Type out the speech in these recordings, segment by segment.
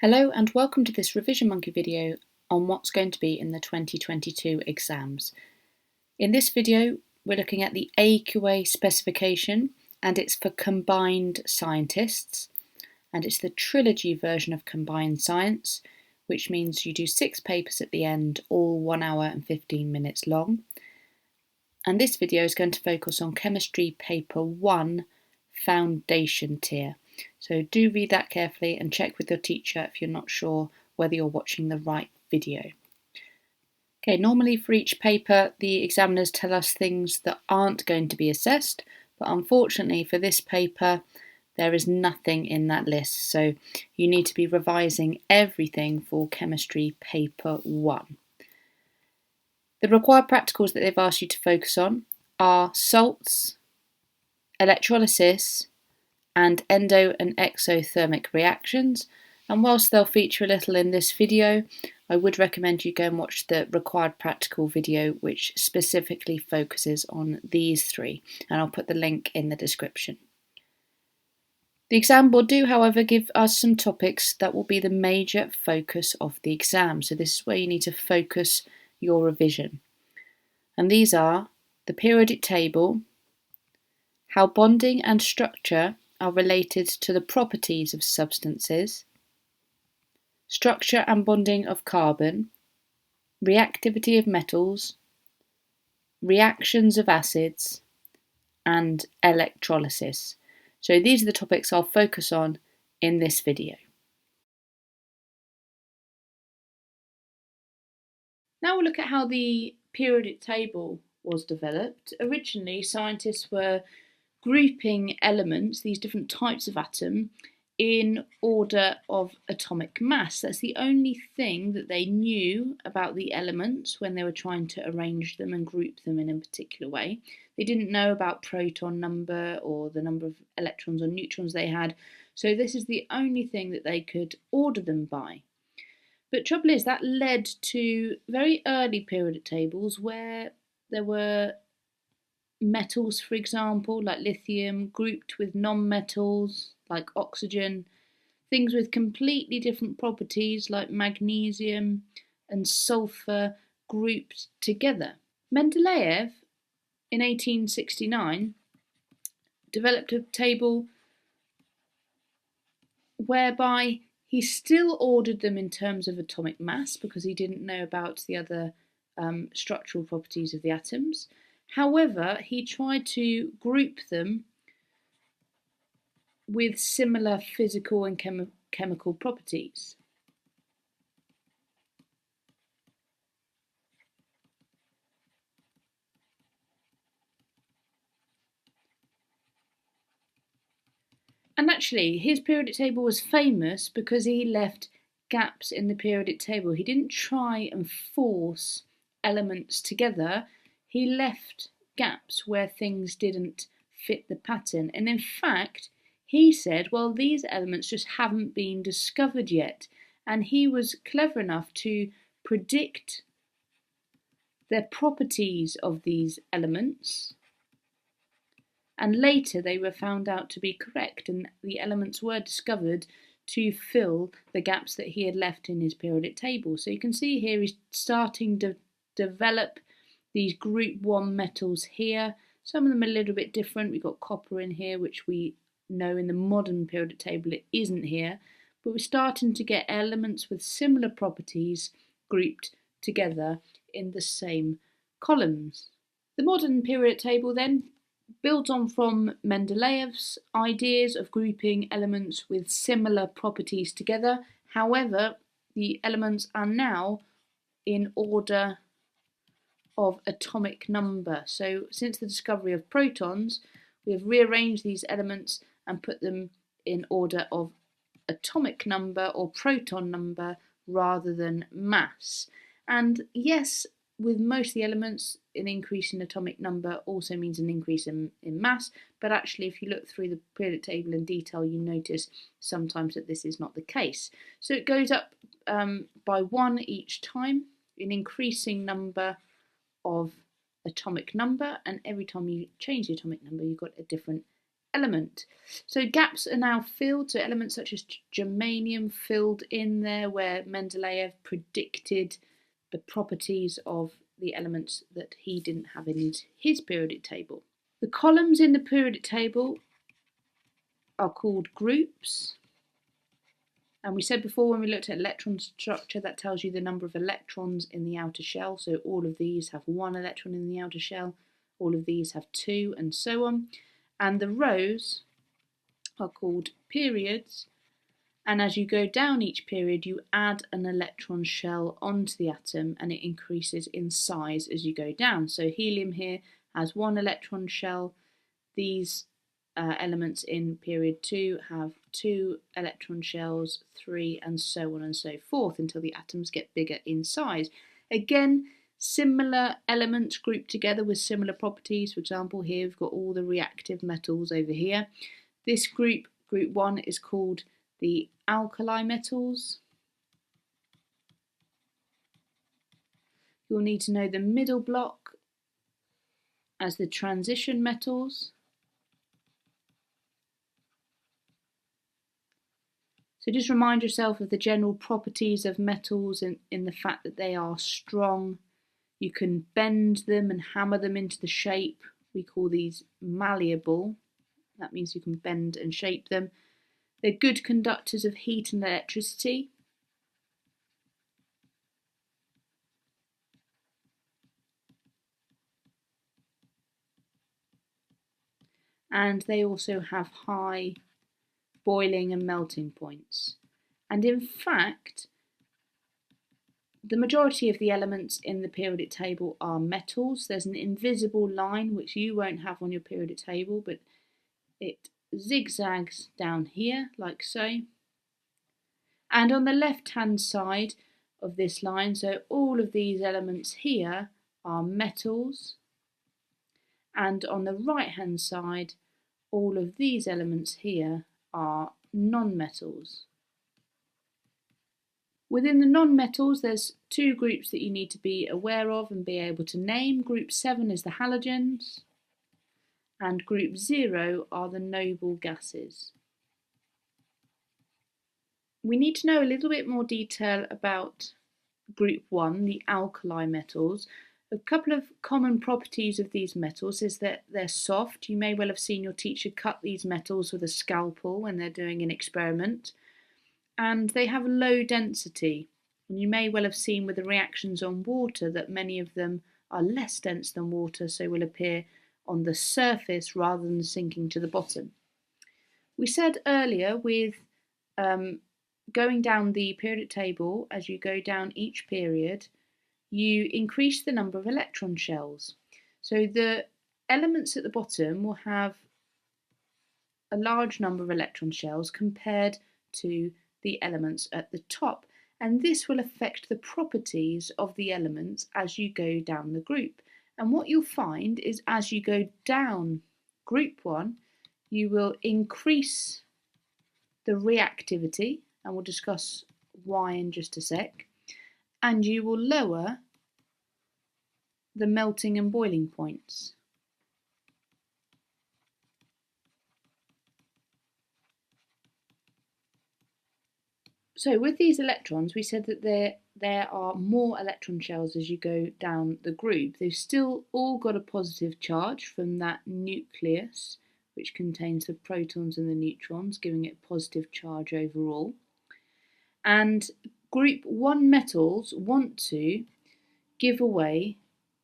Hello and welcome to this Revision Monkey video on what's going to be in the 2022 exams. In this video we're looking at the AQA specification and it's for combined scientists and it's the trilogy version of Combined Science, which means you do 6 papers at the end, all 1 hour and 15 minutes long. And this video is going to focus on Chemistry Paper 1 Foundation Tier. So do read that carefully and check with your teacher if you're not sure whether you're watching the right video. Okay, normally for each paper the examiners tell us things that aren't going to be assessed, but unfortunately for this paper there is nothing in that list, so you need to be revising everything for Chemistry Paper 1. The required practicals that they've asked you to focus on are salts, electrolysis, and endo and exothermic reactions, and whilst they'll feature a little in this video, I would recommend you go and watch the required practical video which specifically focuses on these 3, and I'll put the link in the description. The exam board do, however, give us some topics that will be the major focus of the exam, so this is where you need to focus your revision. And these are the periodic table, how bonding and structure are related to the properties of substances, structure and bonding of carbon, reactivity of metals, reactions of acids, and electrolysis. So these are the topics I'll focus on in this video. Now we'll look at how the periodic table was developed. Originally, scientists were grouping elements, these different types of atom, in order of atomic mass. That's the only thing that they knew about the elements when they were trying to arrange them and group them in a particular way. They didn't know about proton number or the number of electrons or neutrons they had, so this is the only thing that they could order them by. But trouble is that led to very early periodic tables where there were metals, for example, like lithium, grouped with non-metals like oxygen, things with completely different properties like magnesium and sulfur grouped together. Mendeleev in 1869 developed a table whereby he still ordered them in terms of atomic mass because he didn't know about the other structural properties of the atoms. However, he tried to group them with similar physical and chemical properties. And actually, his periodic table was famous because he left gaps in the periodic table. He didn't try and force elements together. He left gaps where things didn't fit the pattern. And in fact, he said, well, these elements just haven't been discovered yet. And he was clever enough to predict the properties of these elements. And later they were found out to be correct, and the elements were discovered to fill the gaps that he had left in his periodic table. So you can see here he's starting to develop these group 1 metals here. Some of them are a little bit different. We've got copper in here, which we know in the modern periodic table it isn't here. But we're starting to get elements with similar properties grouped together in the same columns. The modern periodic table then builds on from Mendeleev's ideas of grouping elements with similar properties together. However, the elements are now in order of atomic number. So since the discovery of protons, we have rearranged these elements and put them in order of atomic number or proton number rather than mass. And yes, with most of the elements, an increase in atomic number also means an increase in mass, but actually if you look through the periodic table in detail, you notice sometimes that this is not the case. So it goes up by 1 each time, an increasing number of atomic number, and every time you change the atomic number, you've got a different element. So gaps are now filled, so elements such as germanium filled in there where Mendeleev predicted the properties of the elements that he didn't have in his periodic table. The columns in the periodic table are called groups. And we said before when we looked at electron structure, that tells you the number of electrons in the outer shell. So all of these have 1 electron in the outer shell, all of these have 2, and so on. And the rows are called periods. And as you go down each period, you add an electron shell onto the atom and it increases in size as you go down. So helium here has 1 electron shell. These elements in period 2 have 2 electron shells, 3, and so on and so forth until the atoms get bigger in size. Again, similar elements grouped together with similar properties. For example, here we've got all the reactive metals over here. This group 1, is called the Alkali Metals. You'll need to know the middle block as the transition metals. So just remind yourself of the general properties of metals in the fact that they are strong. You can bend them and hammer them into the shape. We call these malleable. That means you can bend and shape them. They're good conductors of heat and electricity. And they also have high boiling and melting points. And in fact, the majority of the elements in the periodic table are metals. There's an invisible line which you won't have on your periodic table, but it zigzags down here like so. And on the left hand side of this line, so all of these elements here are metals, and on the right hand side all of these elements here are non-metals. Within the non-metals, there's 2 groups that you need to be aware of and be able to name. Group 7 is the halogens, and group 0 are the noble gases. We need to know a little bit more detail about group 1, the alkali metals. A couple of common properties of these metals is that they're soft. You may well have seen your teacher cut these metals with a scalpel when they're doing an experiment. And they have low density. And you may well have seen with the reactions on water that many of them are less dense than water, so will appear on the surface rather than sinking to the bottom. We said earlier with going down the periodic table, as you go down each period, you increase the number of electron shells. So the elements at the bottom will have a large number of electron shells compared to the elements at the top, and this will affect the properties of the elements as you go down the group. And what you'll find is as you go down group 1, you will increase the reactivity, and we'll discuss why in just a sec, and you will lower the melting and boiling points. So with these electrons, we said that there are more electron shells as you go down the group. They've still all got a positive charge from that nucleus, which contains the protons and the neutrons, giving it a positive charge overall. And group 1 metals want to give away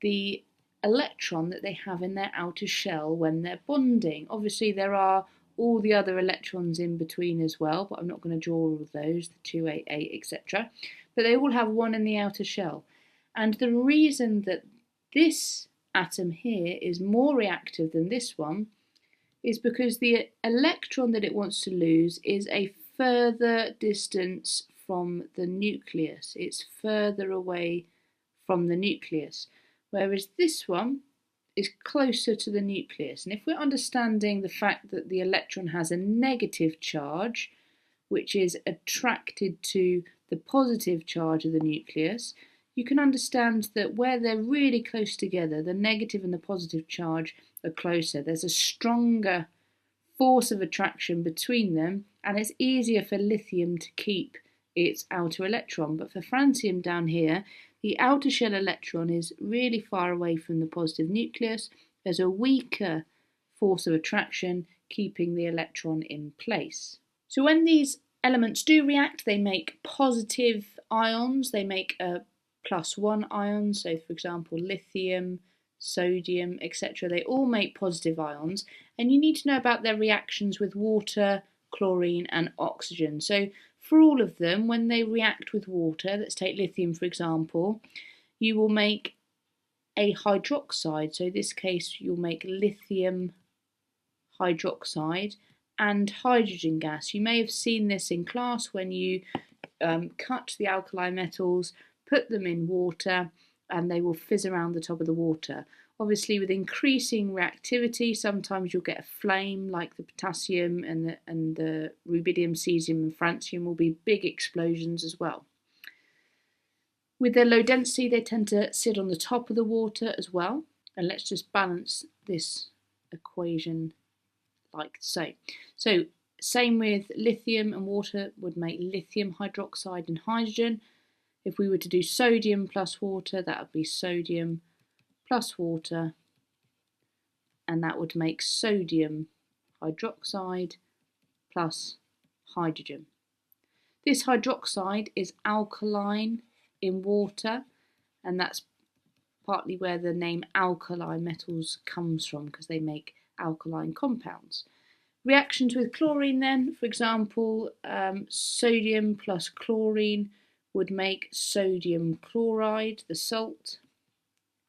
the electron that they have in their outer shell when they're bonding. Obviously there are all the other electrons in between as well, but I'm not going to draw all of those, the 2, 8, 8, etc. But they all have 1 in the outer shell. And the reason that this atom here is more reactive than this one is because the electron that it wants to lose is a further distance from the nucleus. It's further away from the nucleus, whereas this one is closer to the nucleus. And if we're understanding the fact that the electron has a negative charge, which is attracted to the positive charge of the nucleus, you can understand that where they're really close together, the negative and the positive charge are closer. There's a stronger force of attraction between them, and it's easier for lithium to keep its outer electron. But for francium down here, the outer shell electron is really far away from the positive nucleus. There's a weaker force of attraction keeping the electron in place. So when these elements do react, they make positive ions, they make a +1 ion. So for example, lithium, sodium, etc. They all make positive ions, and you need to know about their reactions with water, chlorine and oxygen. So for all of them, when they react with water, let's take lithium for example, you will make a hydroxide. So in this case you'll make lithium hydroxide and hydrogen gas. You may have seen this in class when you cut the alkali metals, put them in water, and they will fizz around the top of the water. Obviously with increasing reactivity, sometimes you'll get a flame like the potassium, and the rubidium, cesium and francium will be big explosions as well. With their low density, they tend to sit on the top of the water as well. And let's just balance this equation like so. So same with lithium and water would make lithium hydroxide and hydrogen. If we were to do sodium plus water, that would be sodium plus water, and that would make sodium hydroxide plus hydrogen. This hydroxide is alkaline in water, and that's partly where the name alkali metals comes from, because they make alkaline compounds. Reactions with chlorine then, for example, sodium plus chlorine would make sodium chloride, the salt.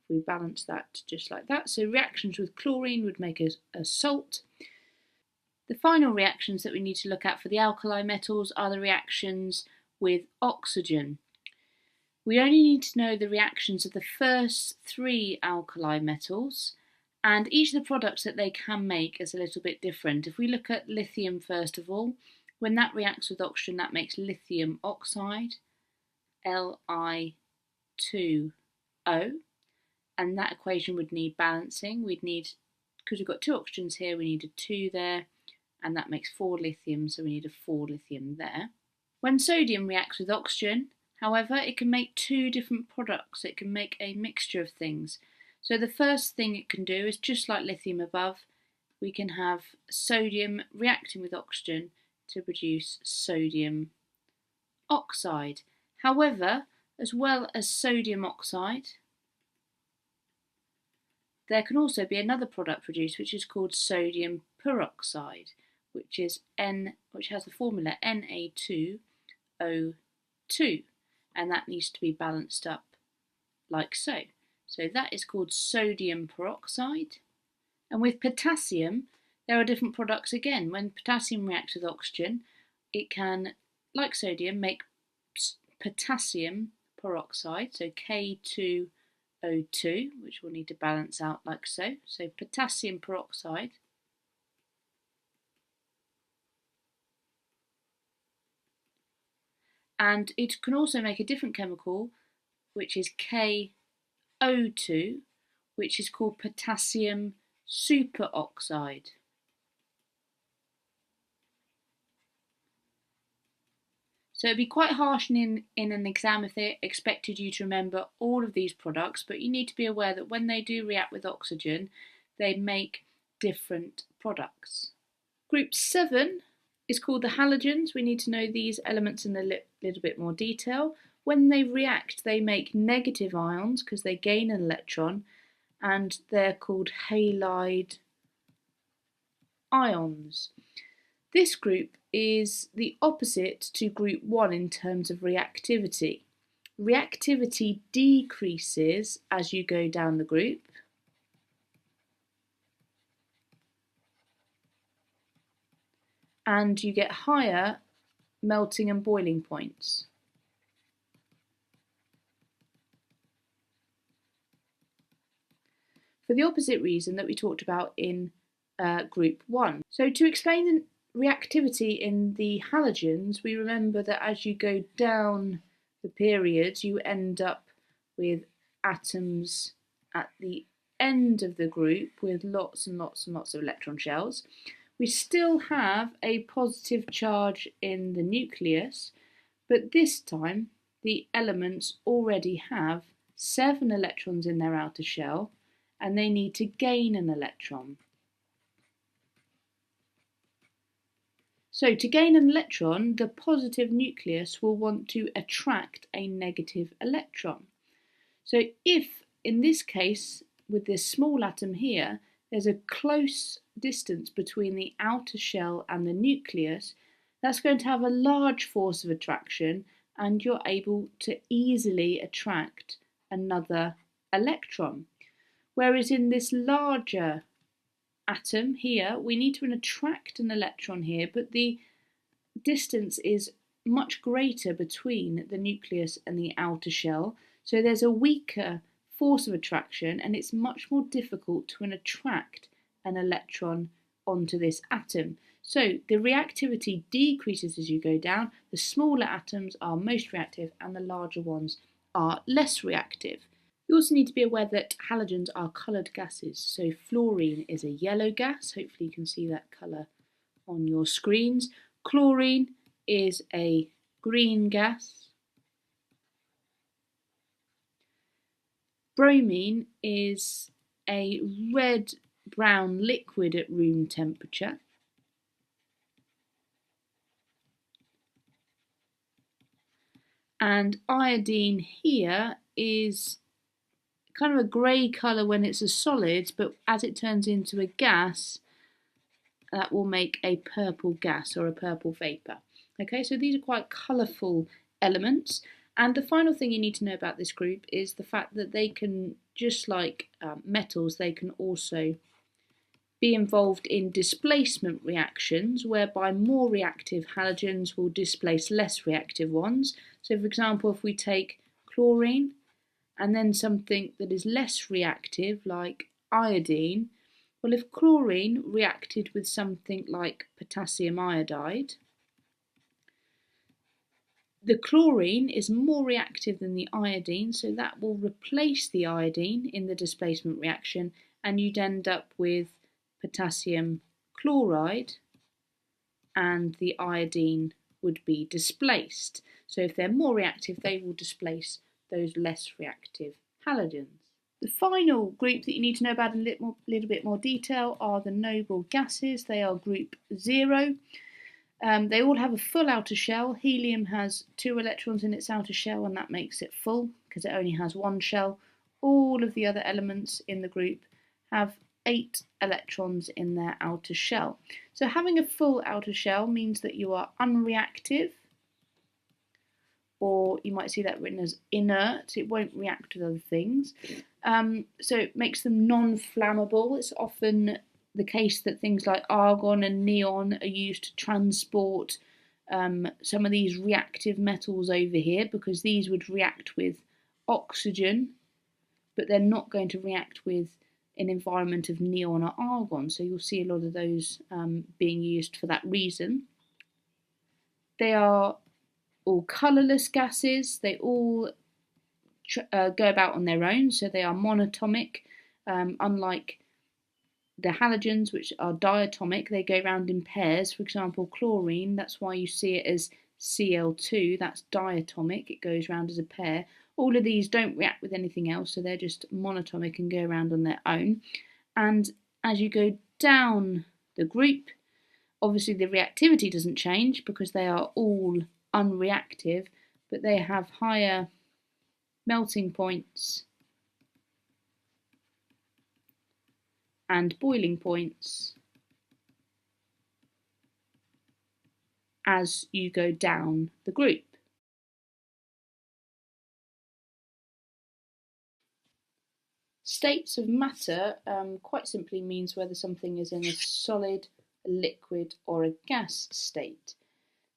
We balance that just like that. So reactions with chlorine would make a salt. The final reactions that we need to look at for the alkali metals are the reactions with oxygen. We only need to know the reactions of the first 3 alkali metals, and each of the products that they can make is a little bit different. If we look at lithium first of all, when that reacts with oxygen, that makes lithium oxide, Li2O, and that equation would need balancing. We'd need, because we've got 2 oxygens here, we need a 2 there, and that makes 4 lithium, so we need a 4 lithium there. When sodium reacts with oxygen, however, it can make 2 different products. It can make a mixture of things. So the first thing it can do is, just like lithium above, we can have sodium reacting with oxygen to produce sodium oxide. However, as well as sodium oxide, there can also be another product produced which is called sodium peroxide, which has the formula Na2O2, and that needs to be balanced up like so. So that is called sodium peroxide. And with potassium, there are different products again. When potassium reacts with oxygen, it can, like sodium, make potassium peroxide, so K2O2, which we'll need to balance out like so. So potassium peroxide. And it can also make a different chemical, which is KO2, which is called potassium superoxide. So it'd be quite harsh in an exam if they expected you to remember all of these products, but you need to be aware that when they do react with oxygen, they make different products. Group 7 is called the halogens. We need to know these elements in a little bit more detail. When they react, they make negative ions because they gain an electron, and they're called halide ions. This group is the opposite to group 1 in terms of reactivity. Reactivity decreases as you go down the group, and you get higher melting and boiling points. For the opposite reason that we talked about in group 1. So to explain the reactivity in the halogens, we remember that as you go down the periods, you end up with atoms at the end of the group with lots and lots and lots of electron shells. we still have a positive charge in the nucleus, but this time the elements already have 7 electrons in their outer shell and they need to gain an electron. So to gain an electron, the positive nucleus will want to attract a negative electron. So if, in this case, with this small atom here, there's a close distance between the outer shell and the nucleus, that's going to have a large force of attraction and you're able to easily attract another electron. Whereas in this larger atom here, we need to attract an electron here, but the distance is much greater between the nucleus and the outer shell, so there's a weaker force of attraction and it's much more difficult to attract an electron onto this atom. So the reactivity decreases as you go down. The smaller atoms are most reactive and the larger ones are less reactive. You also need to be aware that halogens are coloured gases. So fluorine is a yellow gas. Hopefully you can see that colour on your screens. Chlorine is a green gas. Bromine is a red-brown liquid at room temperature. And iodine here is kind of a grey colour when it's a solid, but as it turns into a gas, that will make a purple gas or a purple vapour. Okay, so these are quite colourful elements. And the final thing you need to know about this group is the fact that they can, just like metals, they can also be involved in displacement reactions, whereby more reactive halogens will displace less reactive ones. So for example, if we take chlorine and then something that is less reactive like iodine, well, if chlorine reacted with something like potassium iodide, the chlorine is more reactive than the iodine, so that will replace the iodine in the displacement reaction and you'd end up with potassium chloride and the iodine would be displaced. So if they're more reactive, they will displace those less reactive halogens. The final group that you need to know about in a little bit more detail are the noble gases. They are group 0. They all have a full outer shell. Helium has 2 electrons in its outer shell and that makes it full because it only has 1 shell. All of the other elements in the group have 8 electrons in their outer shell. So having a full outer shell means that you are unreactive, or you might see that written as inert. It won't react with other things. So it makes them non-flammable. It's often the case that things like argon and neon are used to transport some of these reactive metals over here, because these would react with oxygen, but they're not going to react with an environment of neon or argon. So you'll see a lot of those being used for that reason. They are all colourless gases. They all go about on their own, so they are monatomic, unlike the halogens, which are diatomic. They go around in pairs. For example, chlorine, that's why you see it as Cl2, that's diatomic, it goes around as a pair. All of these don't react with anything else, so they're just monatomic and go around on their own. And as you go down the group, obviously the reactivity doesn't change because they are all unreactive, but they have higher melting points and boiling points as you go down the group. States of matter quite simply means whether something is in a solid, a liquid or a gas state.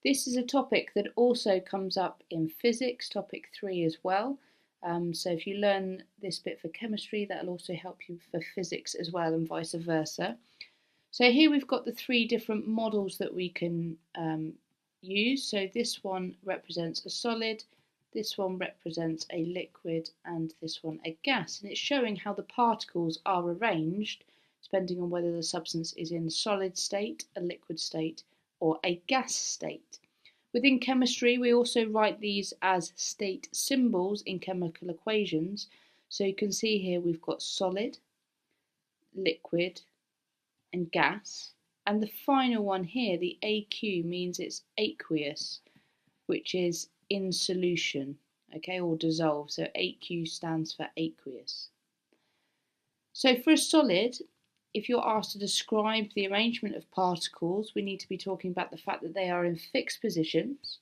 This is a topic that also comes up in physics, topic 3 as well. So if you learn this bit for chemistry, that'll also help you for physics as well, and vice versa. So here we've got the 3 different models that we can use. So this one represents a solid, this one represents a liquid, and this one a gas. And it's showing how the particles are arranged. depending on whether the substance is in a solid state, a liquid state, or a gas state. Within chemistry, we also write these as state symbols in chemical equations. So you can see here we've got solid, liquid, and gas. And the final one here, the AQ, means it's aqueous, which is in solution, okay, or dissolved. So AQ stands for aqueous. So for a solid, if you're asked to describe the arrangement of particles, we need to be talking about the fact that they are in fixed positions.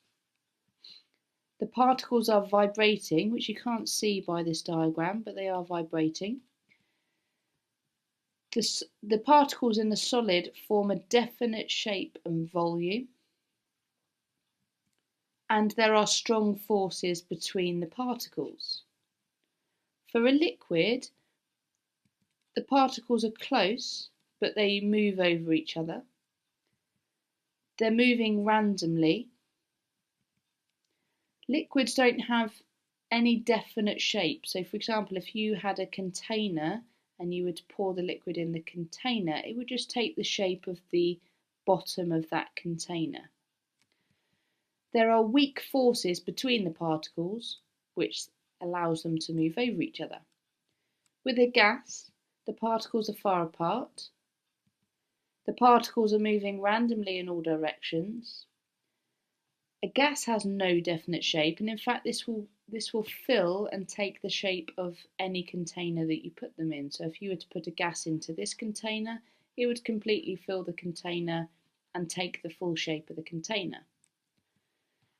The particles are vibrating, which you can't see by this diagram, but they are vibrating. The particles in the solid form a definite shape and volume, and there are strong forces between the particles. For a liquid, the particles are close, but they move over each other. They're moving randomly. Liquids don't have any definite shape. So, for example, if you had a container and you were to pour the liquid in the container, it would just take the shape of the bottom of that container. There are weak forces between the particles, which allows them to move over each other. With a gas, the particles are far apart. The particles are moving randomly in all directions. A gas has no definite shape, and in fact this will fill and take the shape of any container that you put them in. So if you were to put a gas into this container, it would completely fill the container and take the full shape of the container.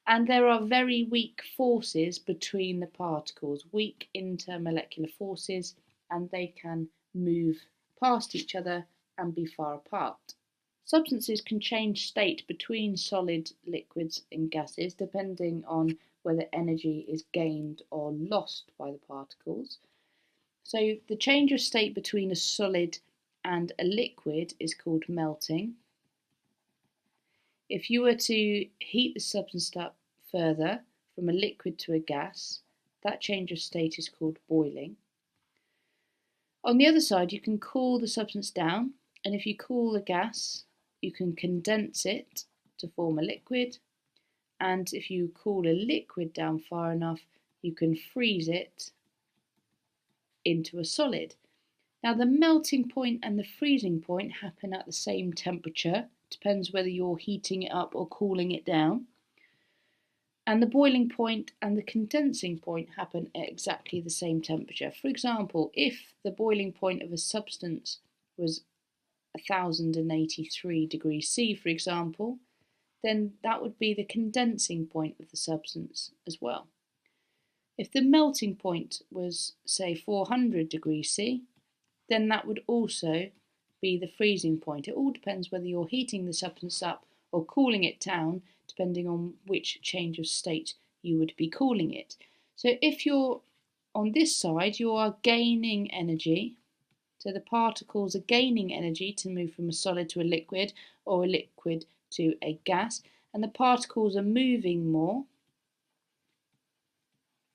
And there are very weak forces between the particles, weak intermolecular forces, and they can move past each other and be far apart. Substances can change state between solid, liquids and gases depending on whether energy is gained or lost by the particles. So the change of state between a solid and a liquid is called melting. If you were to heat the substance up further from a liquid to a gas, that change of state is called boiling. On the other side, you can cool the substance down, and if you cool the gas, you can condense it to form a liquid, and if you cool a liquid down far enough, you can freeze it into a solid. Now the melting point and the freezing point happen at the same temperature, depends whether you're heating it up or cooling it down. And the boiling point and the condensing point happen at exactly the same temperature. For example, if the boiling point of a substance was 1083 degrees C, for example, then that would be the condensing point of the substance as well. If the melting point was, say, 400 degrees C, then that would also be the freezing point. It all depends whether you're heating the substance up or cooling it down, depending on which change of state you would be cooling it. So if you're on this side, you are gaining energy. So the particles are gaining energy to move from a solid to a liquid or a liquid to a gas, and the particles are moving more.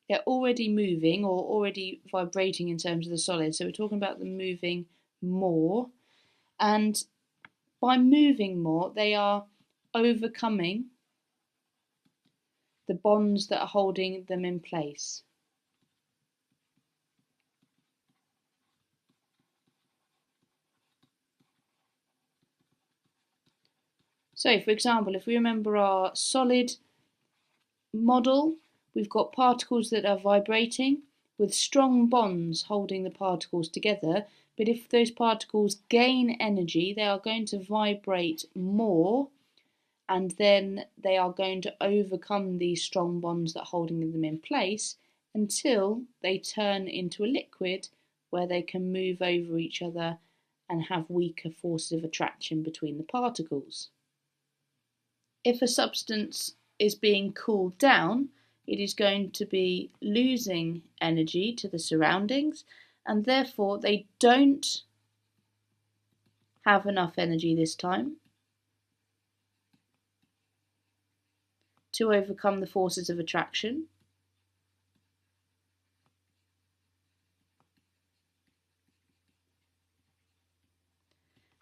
They're already moving or already vibrating in terms of the solid, so we're talking about them moving more, and by moving more they are overcoming the bonds that are holding them in place. So, for example, if we remember our solid model, we've got particles that are vibrating with strong bonds holding the particles together, but if those particles gain energy, they are going to vibrate more, and then they are going to overcome these strong bonds that are holding them in place until they turn into a liquid where they can move over each other and have weaker forces of attraction between the particles. If a substance is being cooled down, it is going to be losing energy to the surroundings, and therefore they don't have enough energy this time to overcome the forces of attraction.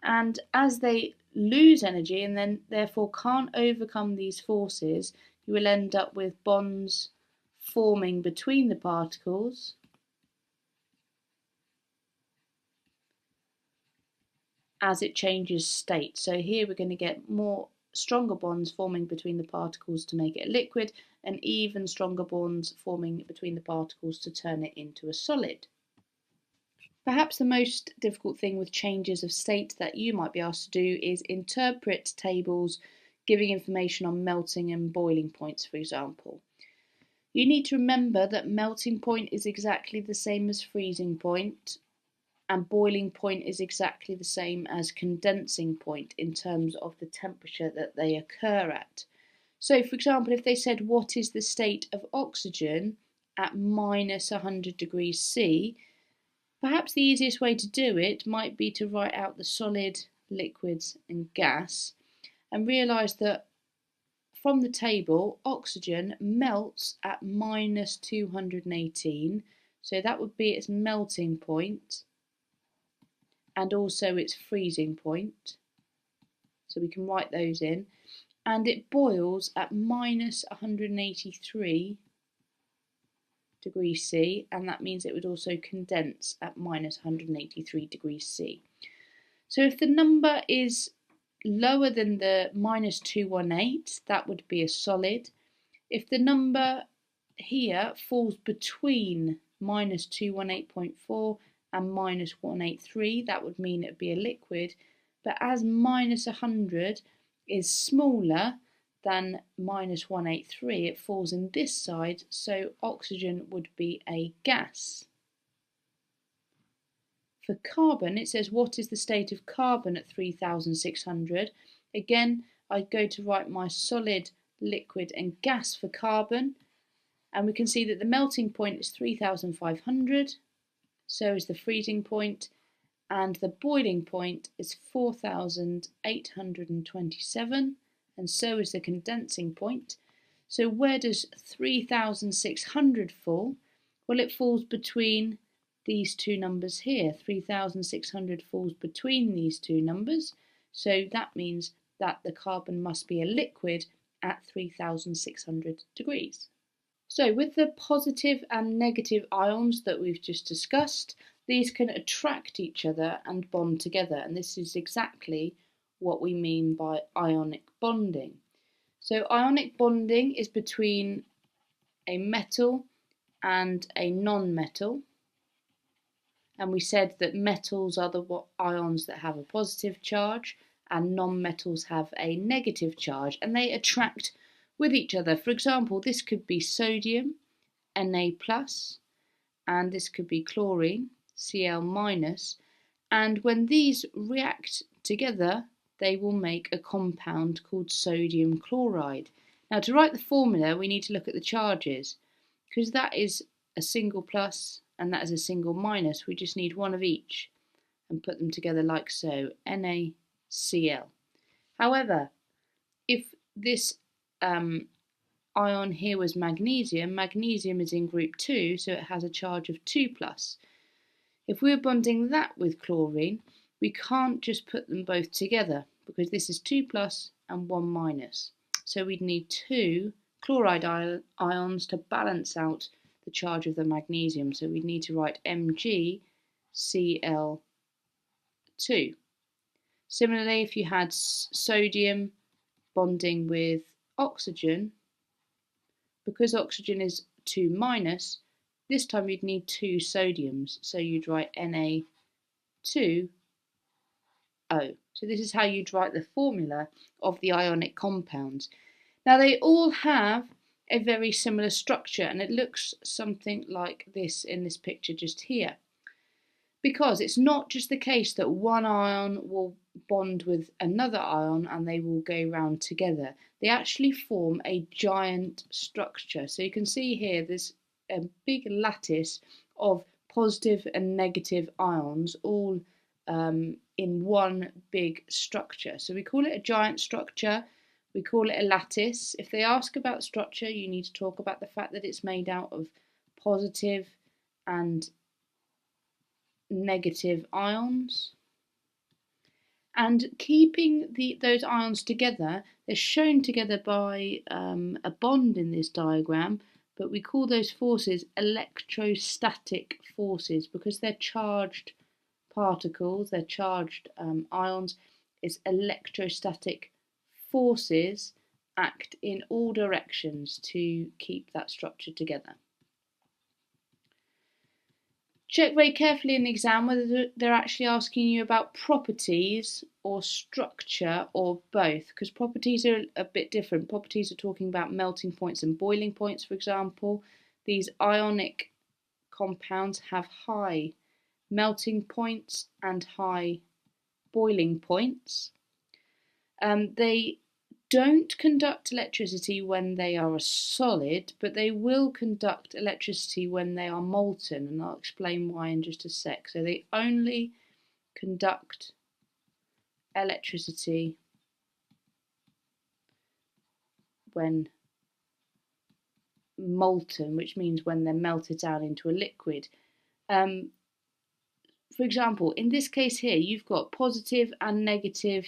And as they lose energy and then therefore can't overcome these forces, you will end up with bonds forming between the particles as it changes state. So here we're going to get more stronger bonds forming between the particles to make it a liquid, and even stronger bonds forming between the particles to turn it into a solid. Perhaps the most difficult thing with changes of state that you might be asked to do is interpret tables giving information on melting and boiling points, for example. You need to remember that melting point is exactly the same as freezing point, and boiling point is exactly the same as condensing point in terms of the temperature that they occur at. So, for example, if they said, what is the state of oxygen at minus 100 degrees C, perhaps the easiest way to do it might be to write out the solid, liquids and gas and realise that from the table, oxygen melts at minus 218, so that would be its melting point and also its freezing point. So we can write those in. And it boils at minus 183 degrees C, and that means it would also condense at minus 183 degrees C. So if the number is lower than the minus 218, that would be a solid. If the number here falls between minus 218.4 and minus 183, that would mean it would be a liquid. But as minus 100 is smaller than minus 183, it falls in this side, so oxygen would be a gas. For carbon, it says, what is the state of carbon at 3600? Again, I go to write my solid, liquid and gas for carbon, and we can see that the melting point is 3500, so is the freezing point, and the boiling point is 4827, and so is the condensing point. So where does 3600 fall? Well, it falls between these two numbers here. 3600 falls between these two numbers, so that means that the carbon must be a liquid at 3600 degrees. So with the positive and negative ions that we've just discussed, these can attract each other and bond together, and this is exactly what we mean by ionic bonding. So ionic bonding is between a metal and a non-metal, and we said that metals are the ions that have a positive charge and non-metals have a negative charge, and they attract with each other. For example, this could be sodium, Na+, and this could be chlorine, Cl-, and when these react together, they will make a compound called sodium chloride. Now, to write the formula, we need to look at the charges, because that is a single plus and that is a single minus. We just need one of each and put them together like so, NaCl. However, if this ion here was magnesium, magnesium is in group 2, so it has a charge of 2+. If we're bonding that with chlorine, we can't just put them both together because this is 2+ and 1-. So we'd need 2 chloride ions to balance out the charge of the magnesium. So we'd need to write MgCl2. Similarly, if you had sodium bonding with oxygen, because oxygen is 2-, this time you'd need 2 sodiums, so you'd write Na2O. So this is how you'd write the formula of the ionic compounds. Now they all have a very similar structure, and it looks something like this in this picture just here. Because it's not just the case that one ion will bond with another ion and they will go round together. They actually form a giant structure. So you can see here there's a big lattice of positive and negative ions all in one big structure. So we call it a giant structure. We call it a lattice. If they ask about structure, you need to talk about the fact that it's made out of positive and negative ions. And keeping those ions together, they're shown together by a bond in this diagram, but we call those forces electrostatic forces because they're charged particles, they're charged ions. It's electrostatic forces act in all directions to keep that structure together. Check very carefully in the exam whether they're actually asking you about properties or structure or both, because properties are a bit different. Properties are talking about melting points and boiling points, for example. These ionic compounds have high melting points and high boiling points. They don't conduct electricity when they are a solid, but they will conduct electricity when they are molten, and I'll explain why in just a sec. So they only conduct electricity when molten, which means when they're melted down into a liquid. For example, in this case here, you've got positive and negative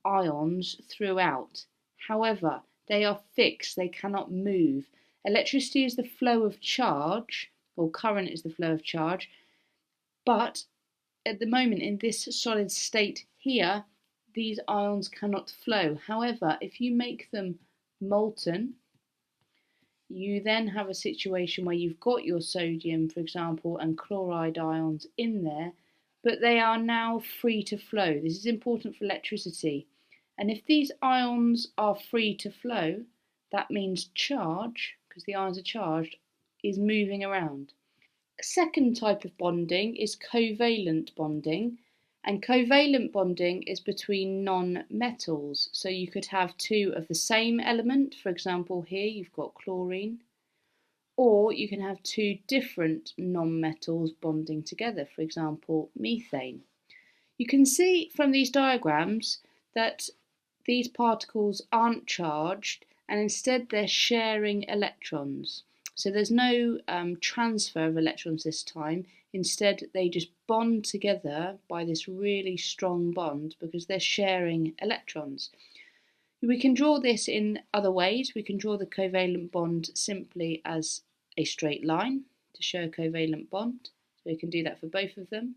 ions throughout. However, they are fixed, they cannot move. Electricity is the flow of charge, or current is the flow of charge, but at the moment in this solid state here, these ions cannot flow. However, if you make them molten, you then have a situation where you've got your sodium, for example, and chloride ions in there, but they are now free to flow. This is important for electricity. And if these ions are free to flow, that means charge, because the ions are charged, is moving around. A second type of bonding is covalent bonding. And covalent bonding is between non-metals. So you could have two of the same element. For example, here you've got chlorine. Or you can have two different non-metals bonding together. For example, methane. You can see from these diagrams that these particles aren't charged and instead they're sharing electrons. So there's no transfer of electrons this time. Instead, they just bond together by this really strong bond because they're sharing electrons. We can draw this in other ways. We can draw the covalent bond simply as a straight line to show a covalent bond. So we can do that for both of them.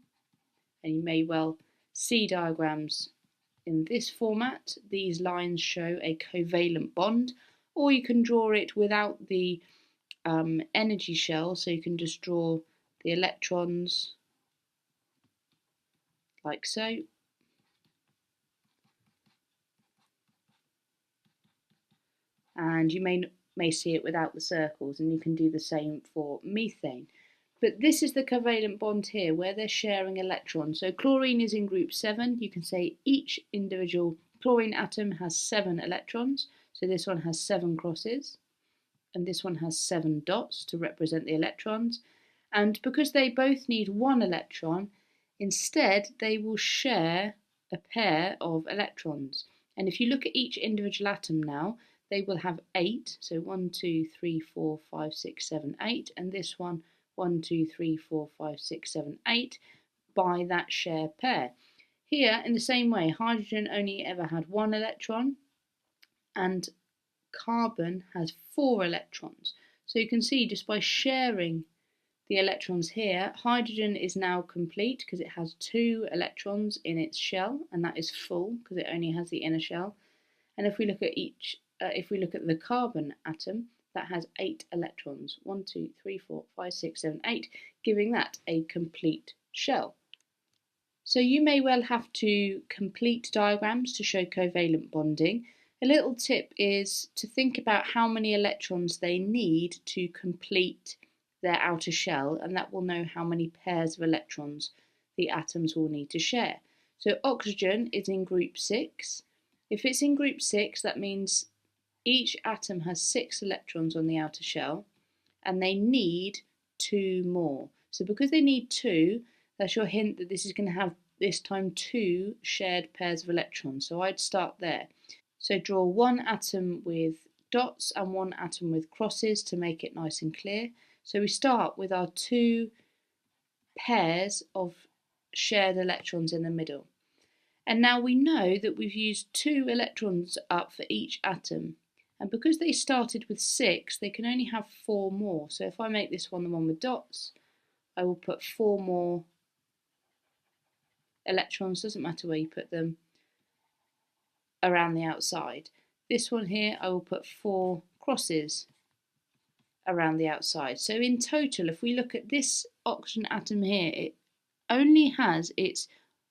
And you may well see diagrams in this format. These lines show a covalent bond, or you can draw it without the energy shell, so you can just draw the electrons like so. And you may see it without the circles, and you can do the same for methane. But this is the covalent bond here, where they're sharing electrons. So chlorine is in group 7. You can say each individual chlorine atom has 7 electrons. So this one has 7 crosses, and this one has 7 dots to represent the electrons. And because they both need 1 electron, instead they will share a pair of electrons. And if you look at each individual atom now, they will have 8. So 1, 2, 3, 4, 5, 6, 7, 8. And this one, 1, 2, 3, 4, 5, 6, 7, 8 by that share pair. Here, in the same way, hydrogen only ever had 1 electron and carbon has 4 electrons. So you can see just by sharing the electrons here, hydrogen is now complete because it has 2 electrons in its shell, and that is full because it only has the inner shell. And if we look at if we look at the carbon atom, that has 8 electrons. 1, 2, 3, 4, 5, 6, 7, 8, giving that a complete shell. So you may well have to complete diagrams to show covalent bonding. A little tip is to think about how many electrons they need to complete their outer shell, and that will know how many pairs of electrons the atoms will need to share. So oxygen is in group 6. If it's in group 6, that means each atom has 6 electrons on the outer shell, and they need 2 more. So because they need 2, that's your hint that this is going to have this time 2 shared pairs of electrons. So I'd start there. So draw 1 atom with dots and 1 atom with crosses to make it nice and clear. So we start with our 2 pairs of shared electrons in the middle. And now we know that we've used 2 electrons up for each atom. And because they started with 6, they can only have 4 more. So if I make this one the one with dots, I will put 4 more electrons, doesn't matter where you put them, around the outside. This one here, I will put 4 crosses around the outside. So in total, if we look at this oxygen atom here, it only has its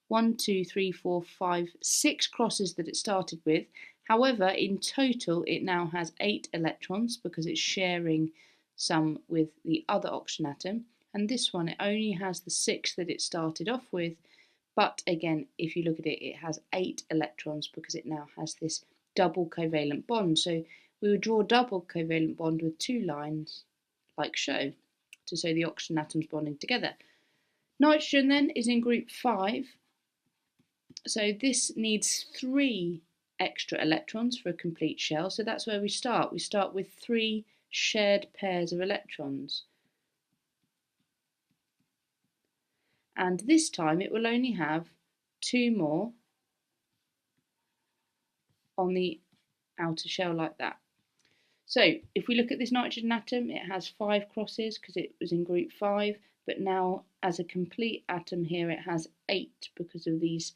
1, 2, 3, 4, 5, 6 crosses that it started with. However, in total, it now has 8 electrons because it's sharing some with the other oxygen atom. And this one, it only has the 6 that it started off with. But again, if you look at it, it has 8 electrons because it now has this double covalent bond. So we would draw a double covalent bond with 2 lines, like so, to show the oxygen atoms bonding together. Nitrogen then is in group 5. So this needs 3 extra electrons for a complete shell. So that's where we start. We start with 3 shared pairs of electrons. And this time it will only have 2 more on the outer shell like that. So if we look at this nitrogen atom, it has 5 crosses because it was in group 5, but now as a complete atom here it has 8 because of these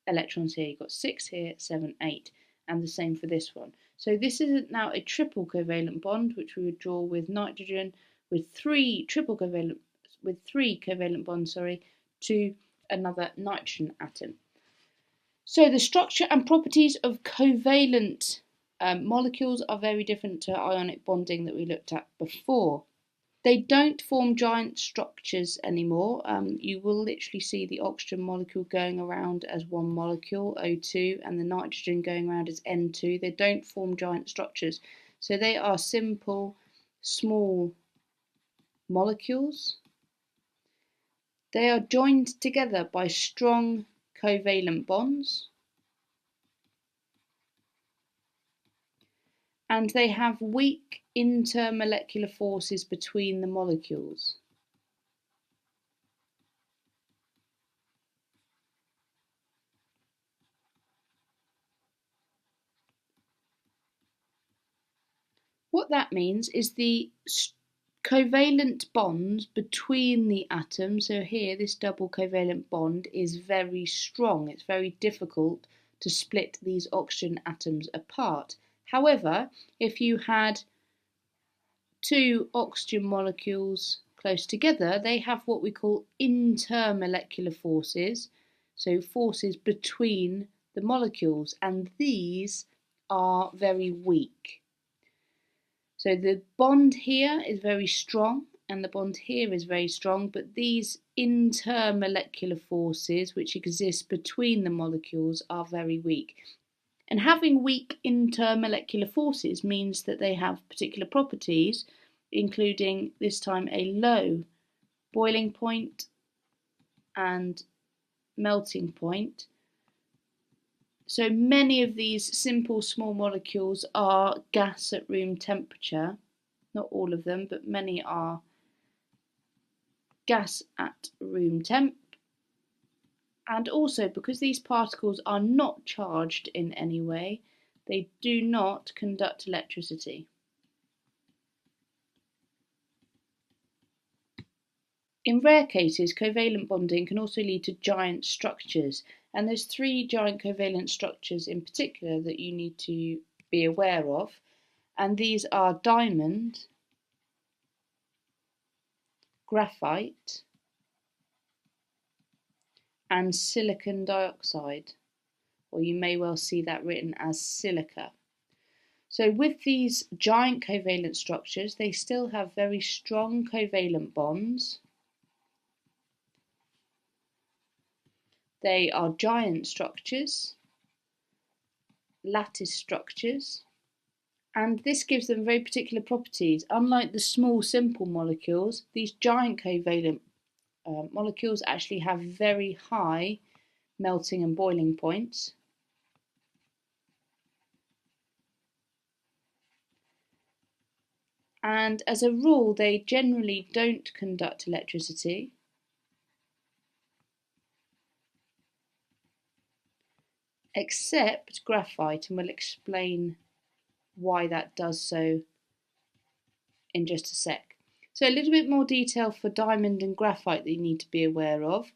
electrons here. You've got 6 here, 7, 8, and the same for this one. So this is now a triple covalent bond, which we would draw with nitrogen with 3 covalent bonds, to another nitrogen atom. So the structure and properties of covalent molecules are very different to ionic bonding that we looked at before. They don't form giant structures anymore. You will literally see the oxygen molecule going around as one molecule, O2, and the nitrogen going around as N2. They don't form giant structures. So they are simple, small molecules. They are joined together by strong covalent bonds. And they have weak intermolecular forces between the molecules. What that means is the covalent bonds between the atoms, so here this double covalent bond is very strong. It's very difficult to split these oxygen atoms apart. However, if you had 2 oxygen molecules close together, they have what we call intermolecular forces, so forces between the molecules, and these are very weak. So the bond here is very strong and the bond here is very strong, but these intermolecular forces which exist between the molecules are very weak. And having weak intermolecular forces means that they have particular properties, including this time a low boiling point and melting point. So many of these simple small molecules are gas at room temperature. Not all of them, but many are gas at room temp. And also, because these particles are not charged in any way, they do not conduct electricity. In rare cases, covalent bonding can also lead to giant structures, and there's 3 giant covalent structures in particular that you need to be aware of, and these are diamond, graphite, and silicon dioxide, or you may well see that written as silica. So with these giant covalent structures, they still have very strong covalent bonds. They are giant structures, lattice structures, and this gives them very particular properties. Unlike the small simple molecules, these giant covalent molecules actually have very high melting and boiling points. And as a rule, they generally don't conduct electricity. except graphite, and we'll explain why that does so in just a sec. So a little bit more detail for diamond and graphite that you need to be aware of.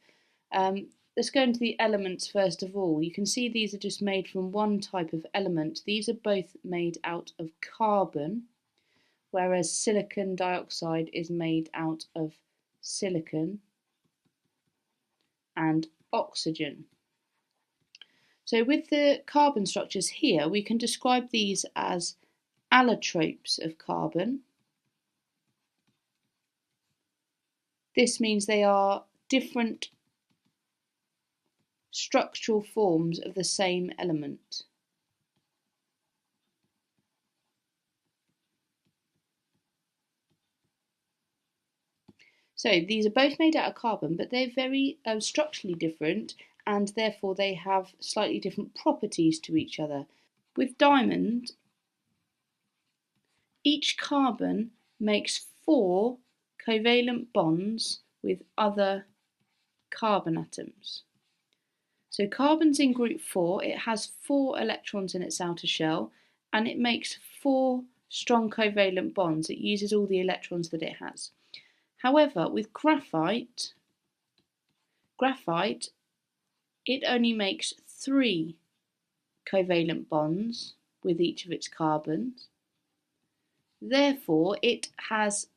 Let's go into the elements first of all. You can see these are just made from one type of element. These are both made out of carbon, whereas silicon dioxide is made out of silicon and oxygen. So with the carbon structures here, we can describe these as allotropes of carbon. This means they are different structural forms of the same element. So these are both made out of carbon, but they're very structurally different, and therefore they have slightly different properties to each other. With diamond, each carbon makes 4 covalent bonds with other carbon atoms. So carbon's in group 4, it has 4 electrons in its outer shell, and it makes 4 strong covalent bonds. It uses all the electrons that it has. However, with graphite, it only makes 3 covalent bonds with each of its carbons. Therefore, it has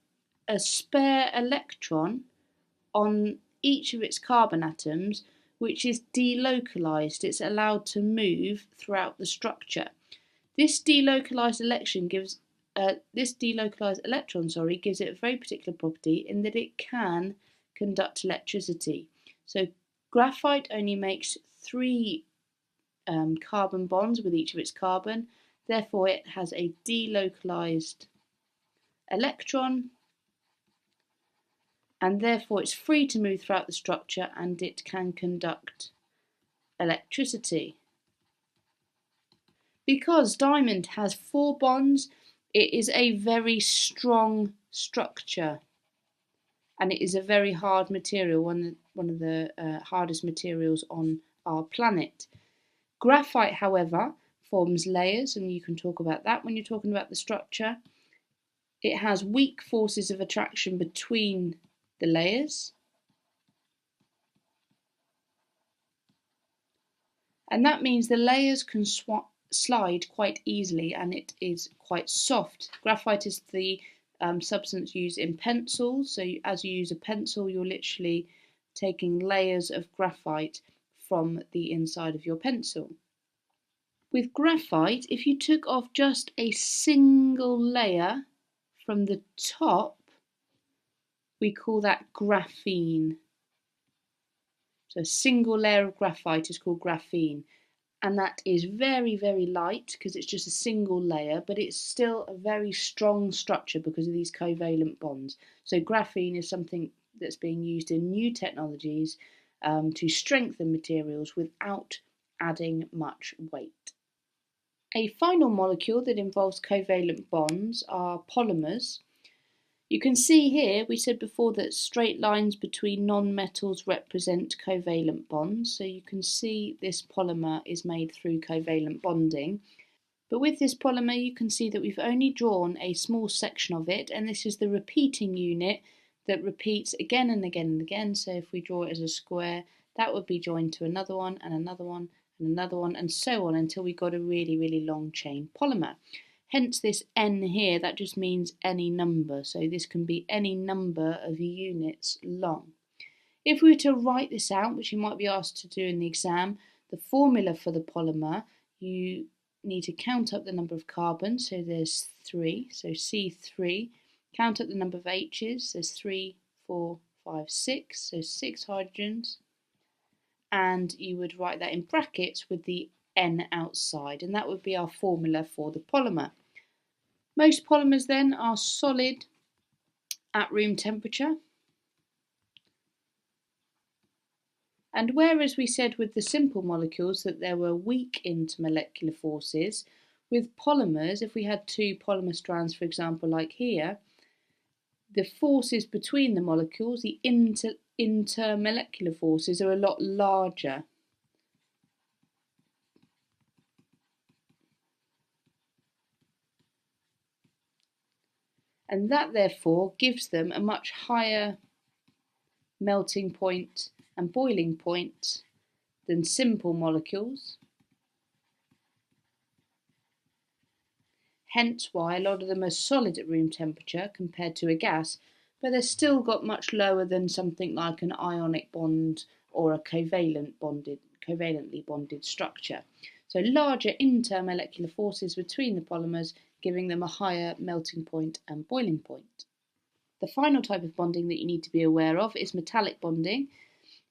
a spare electron on each of its carbon atoms, which is delocalized. It's allowed to move throughout the structure. This delocalized electron gives it a very particular property in that it can conduct electricity. So graphite only makes 3 carbon bonds with each of its carbon. Therefore, it has a delocalized electron, and therefore it's free to move throughout the structure and it can conduct electricity. Because diamond has 4 bonds, it is a very strong structure, and it is a very hard material, one of the hardest materials on our planet. Graphite, however, forms layers, and you can talk about that when you're talking about the structure. It has weak forces of attraction between the layers, and that means the layers can slide quite easily, and it is quite soft. Graphite is the substance used in pencils, so as you use a pencil, you're literally taking layers of graphite from the inside of your pencil. With graphite, if you took off just a single layer from the top, we call that graphene. So a single layer of graphite is called graphene, and that is very, very light because it's just a single layer, but it's still a very strong structure because of these covalent bonds. So graphene is something that's being used in new technologies to strengthen materials without adding much weight. A final molecule that involves covalent bonds are polymers. You can see here, we said before that straight lines between non-metals represent covalent bonds. So you can see this polymer is made through covalent bonding. But with this polymer, you can see that we've only drawn a small section of it, and this is the repeating unit that repeats again and again and again. So if we draw it as a square, that would be joined to another one and another one and another one, and so on until we got a really, really long chain polymer. Hence this N here, that just means any number, so this can be any number of units long. If we were to write this out, which you might be asked to do in the exam, the formula for the polymer, you need to count up the number of carbons, so there's 3, so C3, count up the number of H's, there's 3, 4, 5, 6, so 6 hydrogens, and you would write that in brackets with the N outside, and that would be our formula for the polymer. Most polymers then are solid at room temperature. And whereas we said with the simple molecules that there were weak intermolecular forces, with polymers, if we had 2 polymer strands, for example, like here, the forces between the molecules, the intermolecular forces, are a lot larger. and that therefore gives them a much higher melting point and boiling point than simple molecules. Hence why a lot of them are solid at room temperature compared to a gas, but they're still got much lower than something like an ionic bond or a covalently bonded structure. So larger intermolecular forces between the polymers, giving them a higher melting point and boiling point. The final type of bonding that you need to be aware of is metallic bonding,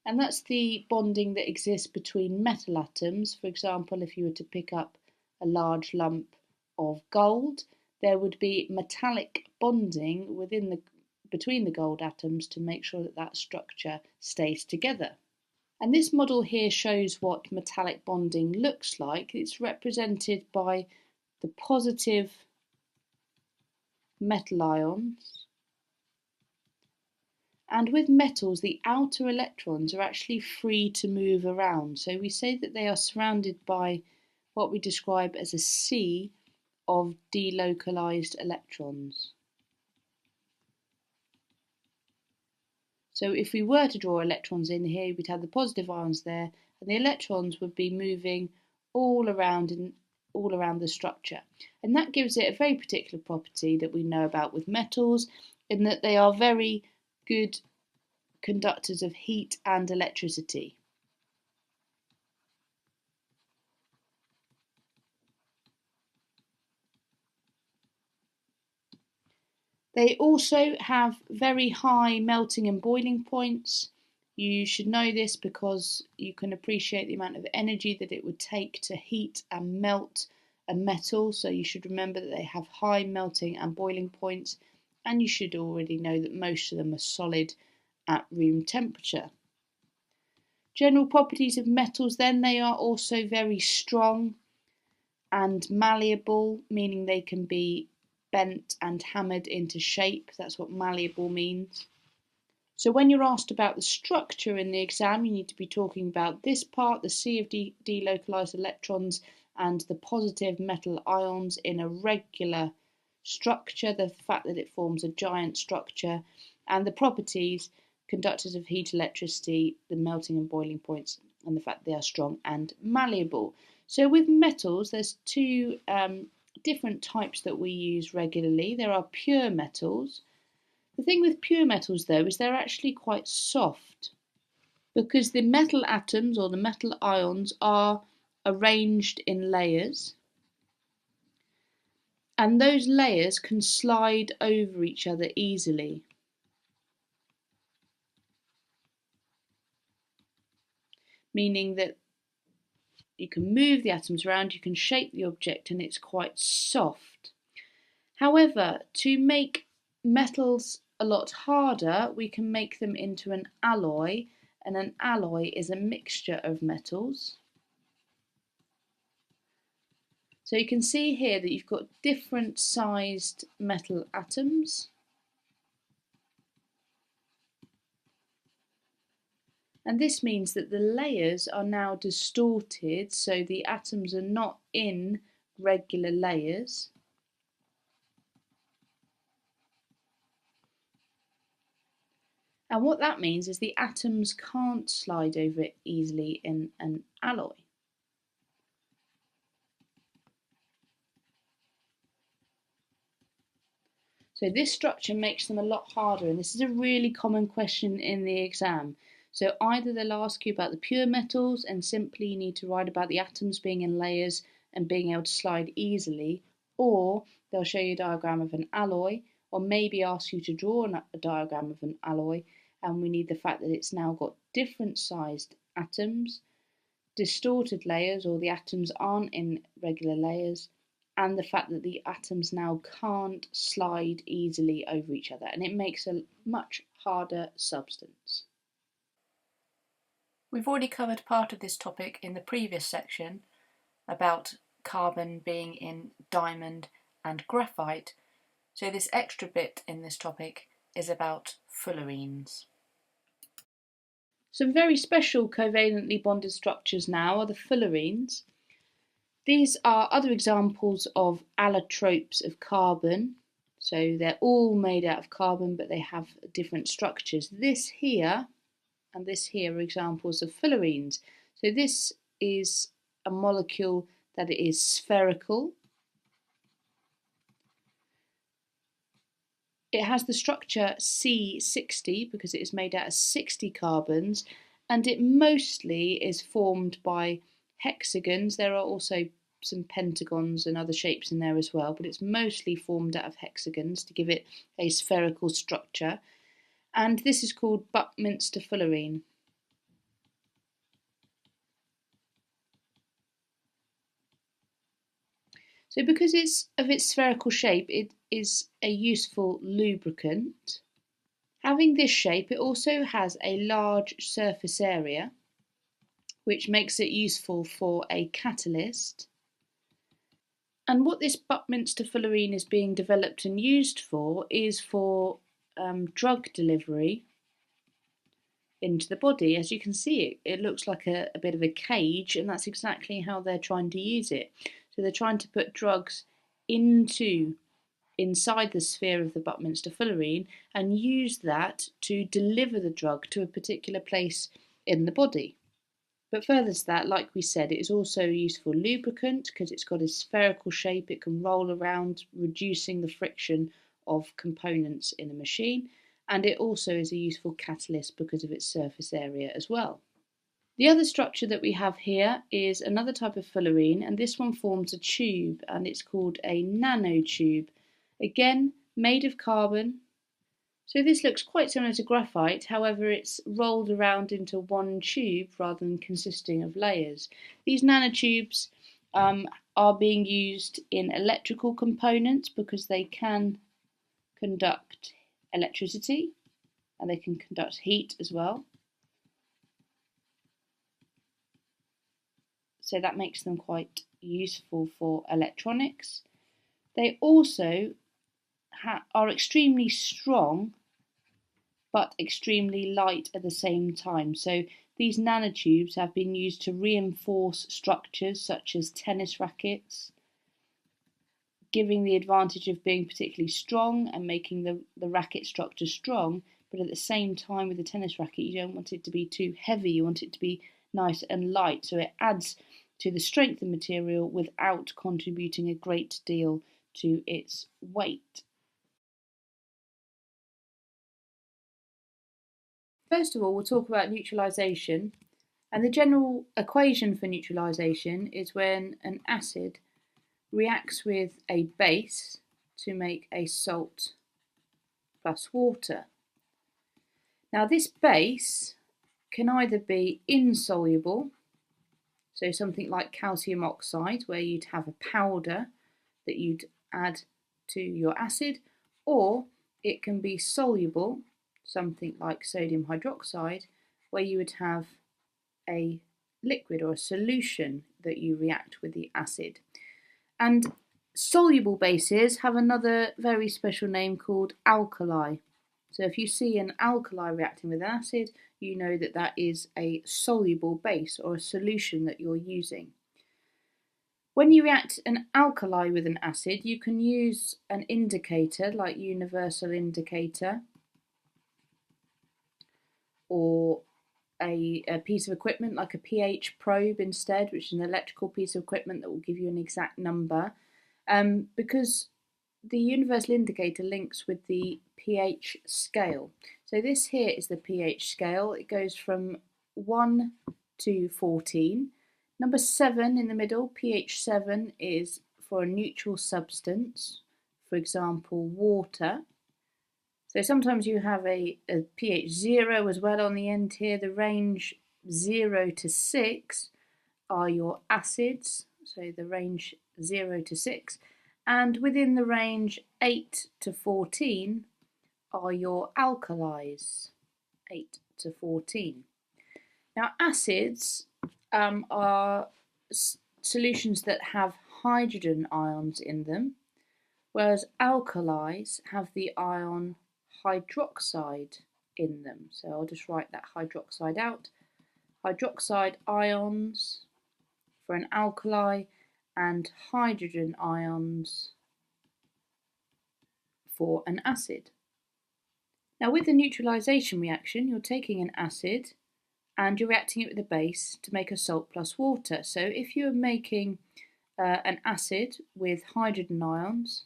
and that's the bonding that exists between metal atoms. For example, if you were to pick up a large lump of gold, there would be metallic bonding between the gold atoms to make sure that that structure stays together. And this model here shows what metallic bonding looks like. It's represented by the positive metal ions. And with metals, the outer electrons are actually free to move around. So we say that they are surrounded by what we describe as a sea of delocalized electrons. So if we were to draw electrons in here, we'd have the positive ions there, and the electrons would be moving all around the structure. And that gives it a very particular property that we know about with metals, in that they are very good conductors of heat and electricity. They also have very high melting and boiling points. You should know this because you can appreciate the amount of energy that it would take to heat and melt a metal. So you should remember that they have high melting and boiling points, and you should already know that most of them are solid at room temperature. General properties of metals then, they are also very strong and malleable, meaning they can be bent and hammered into shape. That's what malleable means. So when you're asked about the structure in the exam, you need to be talking about this part, the sea of delocalized electrons and the positive metal ions in a regular structure, the fact that it forms a giant structure, and the properties, conductors of heat, electricity, the melting and boiling points, and the fact they are strong and malleable. So with metals, there's two different types that we use regularly. There are pure metals. The thing with pure metals, though, is they're actually quite soft because the metal atoms or the metal ions are arranged in layers, and those layers can slide over each other easily. Meaning that you can move the atoms around, you can shape the object, and it's quite soft. However, to make metals a lot harder, we can make them into an alloy, and an alloy is a mixture of metals. So you can see here that you've got different sized metal atoms. And this means that the layers are now distorted, so the atoms are not in regular layers. And what that means is the atoms can't slide over easily in an alloy. So this structure makes them a lot harder, and this is a really common question in the exam. So either they'll ask you about the pure metals and simply you need to write about the atoms being in layers and being able to slide easily, or they'll show you a diagram of an alloy, or maybe ask you to draw a diagram of an alloy, and we need the fact that it's now got different sized atoms, distorted layers, or the atoms aren't in regular layers, and the fact that the atoms now can't slide easily over each other, and it makes a much harder substance. We've already covered part of this topic in the previous section about carbon being in diamond and graphite, so this extra bit in this topic is about fullerenes. Some very special covalently bonded structures now are the fullerenes. These are other examples of allotropes of carbon. So they're all made out of carbon, but they have different structures. This here and this here are examples of fullerenes. So this is a molecule that is spherical. It has the structure C60 because it is made out of 60 carbons, and it mostly is formed by hexagons. There are also some pentagons and other shapes in there as well, but it's mostly formed out of hexagons to give it a spherical structure. And this is called Buckminster fullerene. So because it's of its spherical shape, it is a useful lubricant. Having this shape, it also has a large surface area, which makes it useful for a catalyst. And what this Buckminster fullerene is being developed and used for is for drug delivery into the body. As you can see, it looks like a bit of a cage, and that's exactly how they're trying to use it. So they're trying to put drugs inside the sphere of the Buckminster fullerene and use that to deliver the drug to a particular place in the body. But further to that, like we said, it is also a useful lubricant because it's got a spherical shape. It can roll around, reducing the friction of components in a machine. And it also is a useful catalyst because of its surface area as well. The other structure that we have here is another type of fullerene, and this one forms a tube, and it's called a nanotube. Again, made of carbon. So this looks quite similar to graphite, however it's rolled around into one tube rather than consisting of layers. These nanotubes are being used in electrical components because they can conduct electricity and they can conduct heat as well. So that makes them quite useful for electronics. They also are extremely strong but extremely light at the same time. So these nanotubes have been used to reinforce structures such as tennis rackets, giving the advantage of being particularly strong and making the racket structure strong, but at the same time with the tennis racket you don't want it to be too heavy, you want it to be nice and light, so it adds to the strength of the material without contributing a great deal to its weight. First of all, we'll talk about neutralization, and the general equation for neutralization is when an acid reacts with a base to make a salt plus water. Now this base can either be insoluble, so something like calcium oxide where you'd have a powder that you'd add to your acid, or it can be soluble, something like sodium hydroxide, where you would have a liquid or a solution that you react with the acid. And soluble bases have another very special name called alkali. So if you see an alkali reacting with an acid, you know that that is a soluble base or a solution that you're using. When you react an alkali with an acid, you can use an indicator like universal indicator or a piece of equipment like a pH probe instead, which is an electrical piece of equipment that will give you an exact number, because the universal indicator links with the pH scale. So this here is the pH scale. It goes from 1 to 14. Number 7 in the middle, pH 7, is for a neutral substance, for example, water. So sometimes you have a pH 0 as well on the end here. The range 0 to 6 are your acids, so the range 0 to 6. And within the range 8 to 14 are your alkalis, 8 to 14. Now acids are solutions that have hydrogen ions in them, whereas alkalis have the ion hydroxide in them. So I'll just write that hydroxide out. Hydroxide ions for an alkali and hydrogen ions for an acid. Now with the neutralization reaction, you're taking an acid and you're reacting it with a base to make a salt plus water. So if you're making an acid with hydrogen ions,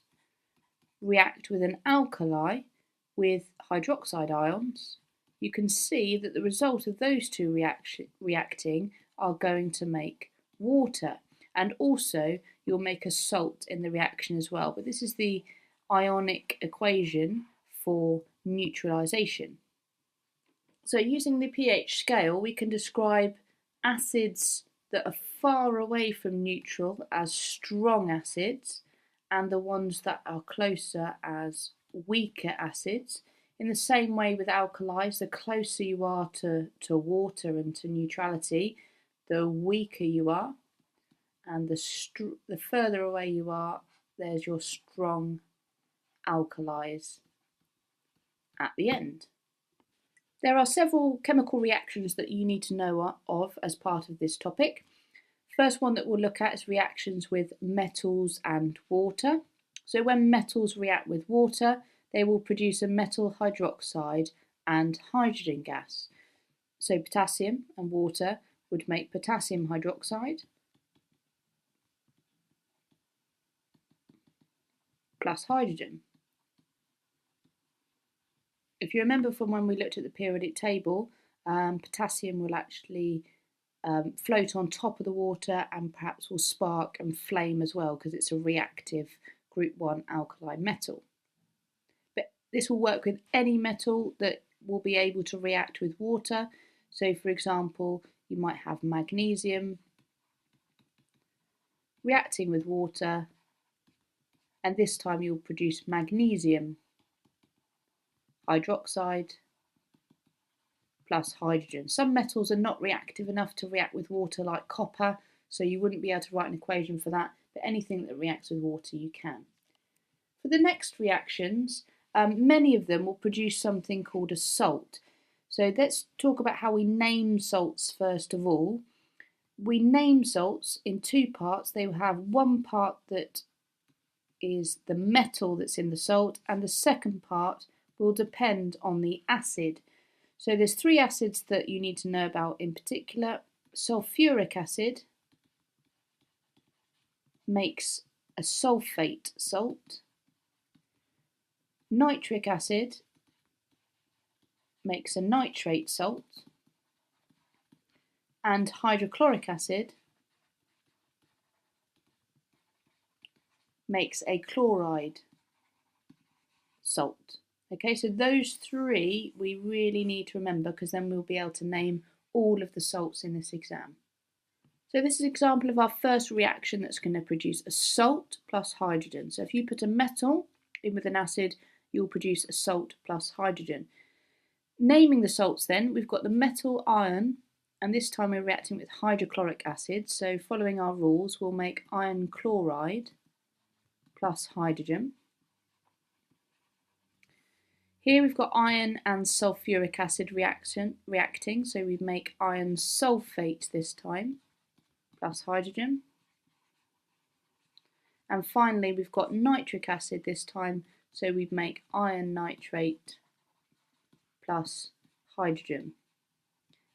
react with an alkali with hydroxide ions, you can see that the result of those two reacting are going to make water. And also you'll make a salt in the reaction as well. But this is the ionic equation for neutralization. So using the pH scale, we can describe acids that are far away from neutral as strong acids, and the ones that are closer as weaker acids. In the same way with alkalis, the closer you are to water and to neutrality, the weaker you are, and the further away you are, there's your strong alkalis at the end. There are several chemical reactions that you need to know of as part of this topic. First one that we'll look at is reactions with metals and water. So when metals react with water, they will produce a metal hydroxide and hydrogen gas. So potassium and water would make potassium hydroxide plus hydrogen. If you remember from when we looked at the periodic table, potassium will actually float on top of the water and perhaps will spark and flame as well because it's a reactive group 1 alkali metal. But this will work with any metal that will be able to react with water. So for example, you might have magnesium reacting with water, and this time you'll produce magnesium hydroxide plus hydrogen. Some metals are not reactive enough to react with water, like copper, so you wouldn't be able to write an equation for that, but anything that reacts with water you can. For the next reactions, many of them will produce something called a salt. So let's talk about how we name salts first of all. We name salts in two parts. They will have one part that is the metal that's in the salt, and the second part will depend on the acid. So there's three acids that you need to know about in particular. Sulfuric acid makes a sulfate salt. Nitric acid makes a nitrate salt. And hydrochloric acid makes a chloride salt. Okay, so those three we really need to remember because then we'll be able to name all of the salts in this exam. So this is an example of our first reaction that's going to produce a salt plus hydrogen. So if you put a metal in with an acid, you'll produce a salt plus hydrogen. Naming the salts then, we've got the metal iron, and this time we're reacting with hydrochloric acid. So following our rules, we'll make iron chloride plus hydrogen. Here we've got iron and sulfuric acid reacting, so we make iron sulfate this time, plus hydrogen. And finally we've got nitric acid this time, so we'd make iron nitrate plus hydrogen.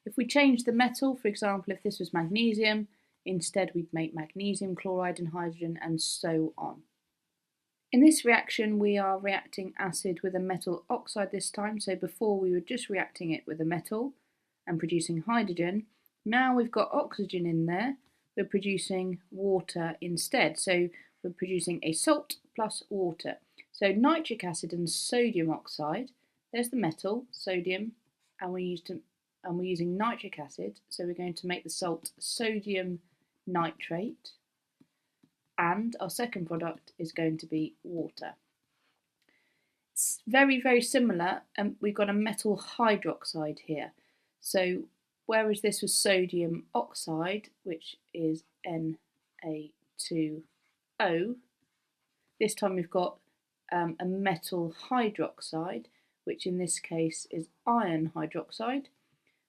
If we change the metal, for example, if this was magnesium, instead we'd make magnesium chloride and hydrogen, and so on. In this reaction we are reacting acid with a metal oxide this time, so before we were just reacting it with a metal and producing hydrogen. Now we've got oxygen in there, we're producing water instead, so we're producing a salt plus water. So nitric acid and sodium oxide, there's the metal, sodium, and we're using nitric acid, so we're going to make the salt sodium nitrate. And our second product is going to be water. It's very, very similar, and we've got a metal hydroxide here. So whereas this was sodium oxide, which is Na2O, this time we've got a metal hydroxide, which in this case is iron hydroxide,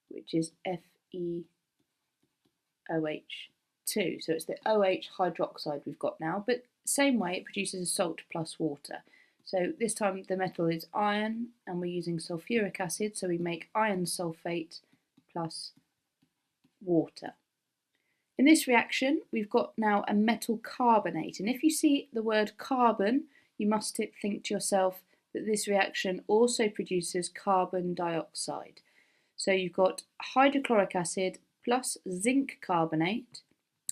which is FeOH2. So it's the OH hydroxide we've got now, but same way it produces a salt plus water. So this time the metal is iron and we're using sulfuric acid, so we make iron sulfate plus water. In this reaction we've got now a metal carbonate, and if you see the word carbon you must think to yourself that this reaction also produces carbon dioxide. So you've got hydrochloric acid plus zinc carbonate,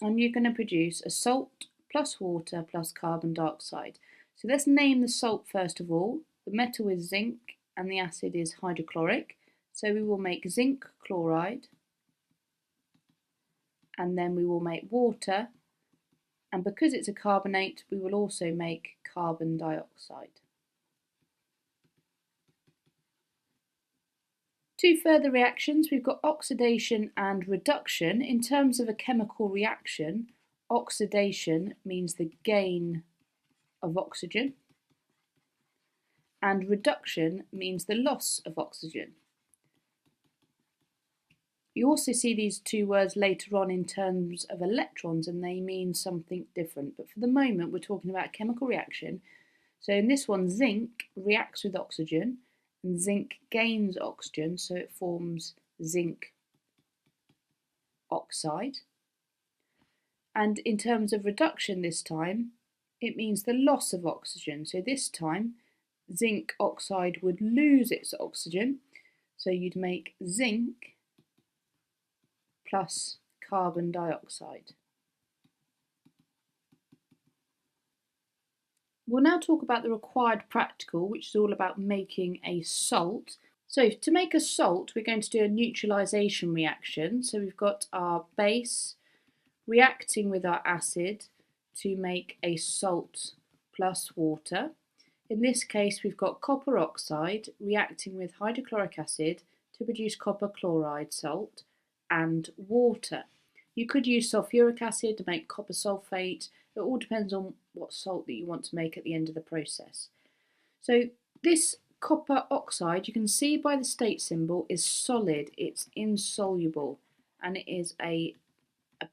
and you're going to produce a salt plus water plus carbon dioxide. So let's name the salt first of all. The metal is zinc and the acid is hydrochloric. So we will make zinc chloride, and then we will make water, and because it's a carbonate we will also make carbon dioxide. Two further reactions, we've got oxidation and reduction. In terms of a chemical reaction, oxidation means the gain of oxygen and reduction means the loss of oxygen. You also see these two words later on in terms of electrons and they mean something different, but for the moment we're talking about a chemical reaction. So in this one, zinc reacts with oxygen and zinc gains oxygen, so it forms zinc oxide. And in terms of reduction this time, it means the loss of oxygen. So this time, zinc oxide would lose its oxygen, so you'd make zinc plus carbon dioxide. We'll now talk about the required practical, which is all about making a salt. So to make a salt, we're going to do a neutralization reaction. So we've got our base reacting with our acid to make a salt plus water. In this case, we've got copper oxide reacting with hydrochloric acid to produce copper chloride salt and water. You could use sulfuric acid to make copper sulfate. It all depends on what salt that you want to make at the end of the process. So this copper oxide, you can see by the state symbol, is solid, it's insoluble, and it is a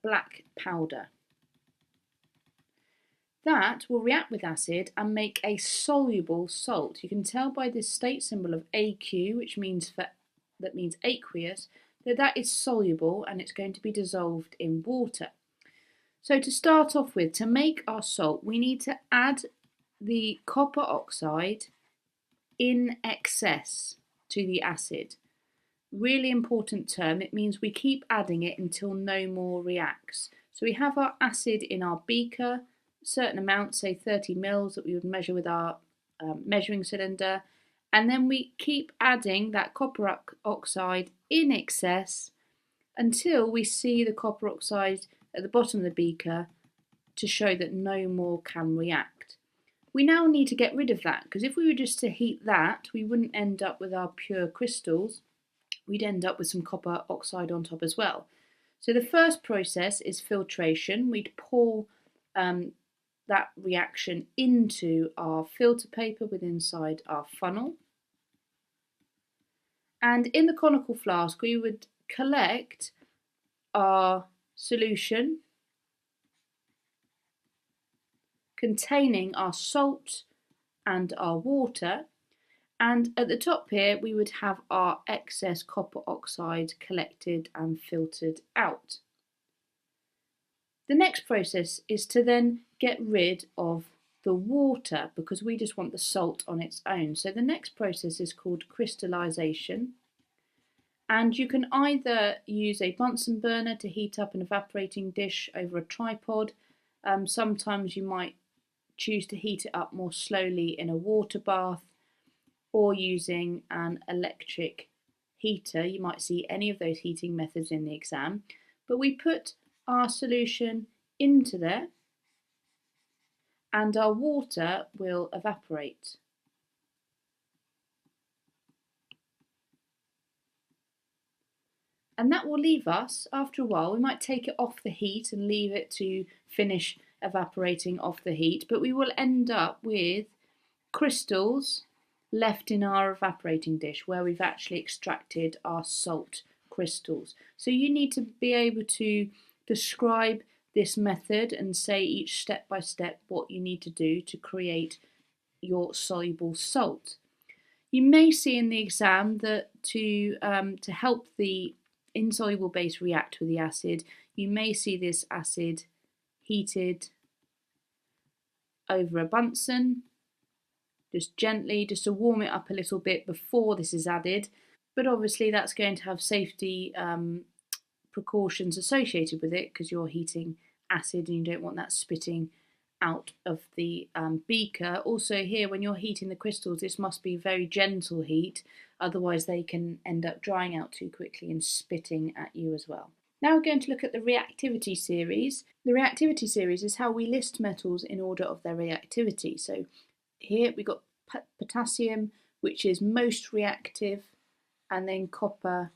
black powder. That will react with acid and make a soluble salt. You can tell by this state symbol of AQ, which means aqueous, that is soluble and it's going to be dissolved in water. So to start off with, to make our salt, we need to add the copper oxide in excess to the acid. Really important term, it means we keep adding it until no more reacts. So we have our acid in our beaker, a certain amount, say 30 mils that we would measure with our measuring cylinder, and then we keep adding that copper oxide in excess until we see the copper oxide at the bottom of the beaker to show that no more can react. We now need to get rid of that, because if we were just to heat that, we wouldn't end up with our pure crystals, we'd end up with some copper oxide on top as well. So the first process is filtration. We'd pour that reaction into our filter paper with inside our funnel. And in the conical flask we would collect our solution containing our salt and our water, and at the top here we would have our excess copper oxide collected and filtered out. The next process is to then get rid of the water, because we just want the salt on its own. So the next process is called crystallization, and you can either use a Bunsen burner to heat up an evaporating dish over a tripod. Sometimes you might choose to heat it up more slowly in a water bath, or using an electric heater. You might see any of those heating methods in the exam, but we put our solution into there and our water will evaporate. And that will leave us, after a while, we might take it off the heat and leave it to finish evaporating off the heat, but we will end up with crystals left in our evaporating dish where we've actually extracted our salt crystals. So you need to be able to describe this method and say each step by step what you need to do to create your soluble salt. You may see in the exam that to help the insoluble base react with the acid, you may see this acid heated over a Bunsen, just gently, just to warm it up a little bit before this is added. But obviously that's going to have safety precautions associated with it because you're heating acid and you don't want that spitting out of the beaker. Also here, when you're heating the crystals, this must be very gentle heat, otherwise they can end up drying out too quickly and spitting at you as well. Now we're going to look at the reactivity series. The reactivity series is how we list metals in order of their reactivity. So here we've got potassium, which is most reactive, and then copper,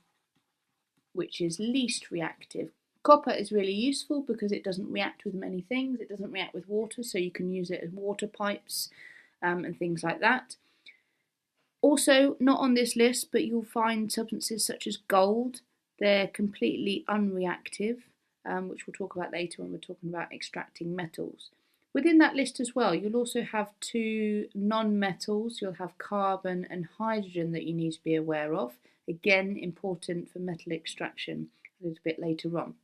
which is least reactive. Copper is really useful because it doesn't react with many things. It doesn't react with water, so you can use it as water pipes and things like that. Also, not on this list, but you'll find substances such as gold. They're completely unreactive, which we'll talk about later when we're talking about extracting metals. Within that list as well, you'll also have two non-metals. You'll have carbon and hydrogen that you need to be aware of. Again, important for metal extraction a little bit later on.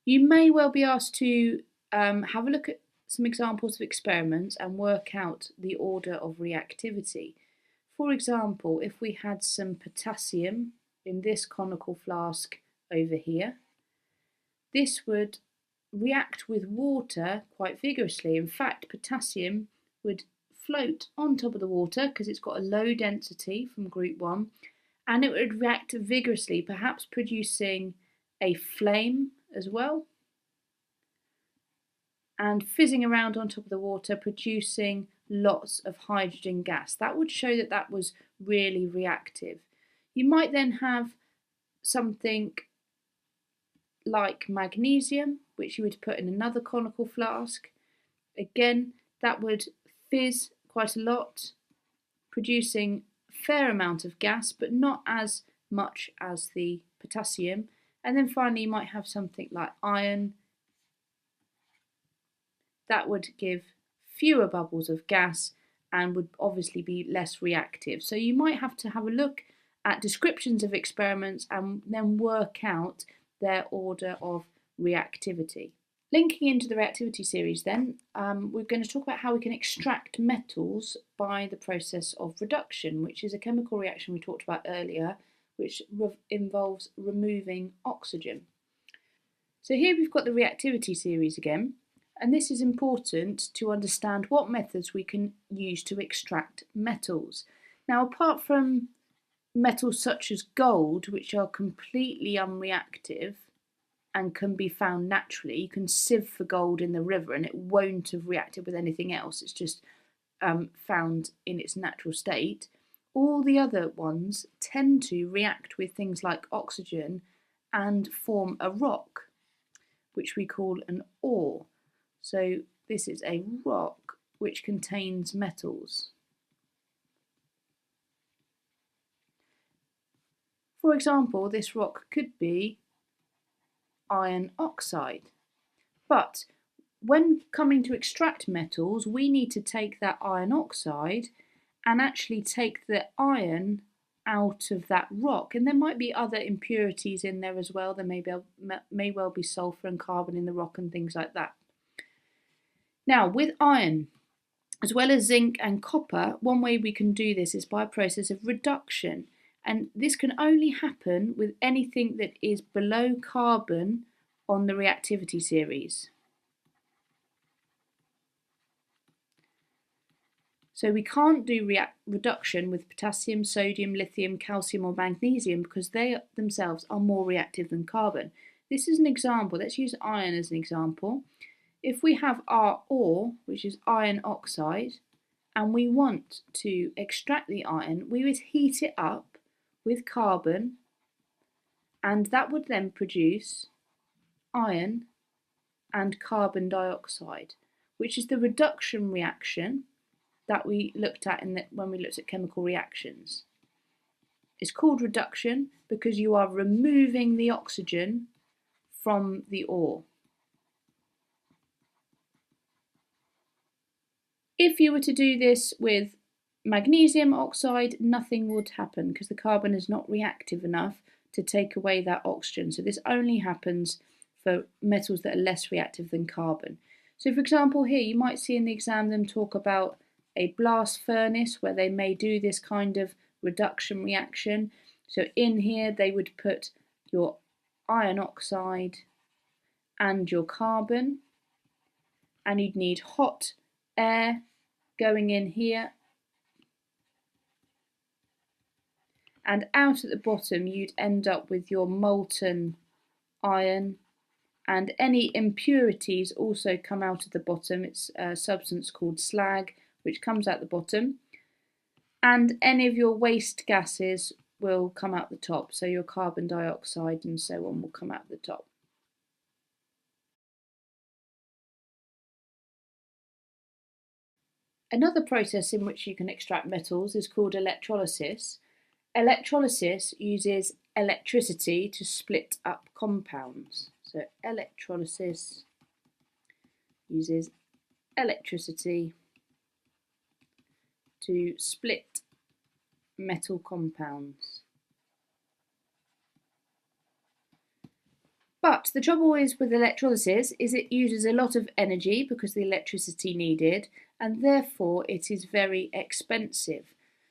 You may well be asked to have a look at some examples of experiments and work out the order of reactivity. For example, if we had some potassium in this conical flask over here, this would react with water quite vigorously. In fact, potassium would float on top of the water because it's got a low density from group 1, and it would react vigorously, perhaps producing a flame as well, and fizzing around on top of the water, producing lots of hydrogen gas. That would show that that was really reactive. You might then have something like magnesium, which you would put in another conical flask. Again, that would fizz quite a lot, producing a fair amount of gas, but not as much as the potassium. And then finally, you might have something like iron. That would give fewer bubbles of gas and would obviously be less reactive. So you might have to have a look at descriptions of experiments and then work out their order of reactivity. Linking into the reactivity series then, we're going to talk about how we can extract metals by the process of reduction, which is a chemical reaction we talked about earlier, which involves removing oxygen. So here we've got the reactivity series again, and this is important to understand what methods we can use to extract metals. Now, apart from metals such as gold, which are completely unreactive and can be found naturally, you can sieve for gold in the river and it won't have reacted with anything else, it's just found in its natural state. All the other ones tend to react with things like oxygen and form a rock, which we call an ore. So this is a rock which contains metals. For example, this rock could be iron oxide. But when coming to extract metals, we need to take that iron oxide and actually take the iron out of that rock. And there might be other impurities in there as well. There may well be sulfur and carbon in the rock and things like that. Now, with iron, as well as zinc and copper, one way we can do this is by a process of reduction. And this can only happen with anything that is below carbon on the reactivity series. So we can't do reduction with potassium, sodium, lithium, calcium or magnesium because they themselves are more reactive than carbon. This is an example. Let's use iron as an example. If we have our ore, which is iron oxide, and we want to extract the iron, we would heat it up with carbon, and that would then produce iron and carbon dioxide, which is the reduction reaction that we looked at when we looked at chemical reactions. It's called reduction because you are removing the oxygen from the ore. If you were to do this with magnesium oxide, nothing would happen because the carbon is not reactive enough to take away that oxygen. So this only happens for metals that are less reactive than carbon. So for example here, you might see in the exam them talk about a blast furnace where they may do this kind of reduction reaction. So in here they would put your iron oxide and your carbon, and you'd need hot air going in here, and out at the bottom you'd end up with your molten iron, and any impurities also come out at the bottom. It's a substance called slag which comes out the bottom, and any of your waste gases will come out the top, so your carbon dioxide and so on will come out the top. Another process in which you can extract metals is called electrolysis. Electrolysis uses electricity to split up compounds. So electrolysis uses electricity to split metal compounds. But the trouble is with electrolysis is it uses a lot of energy because the electricity needed, and therefore it is very expensive.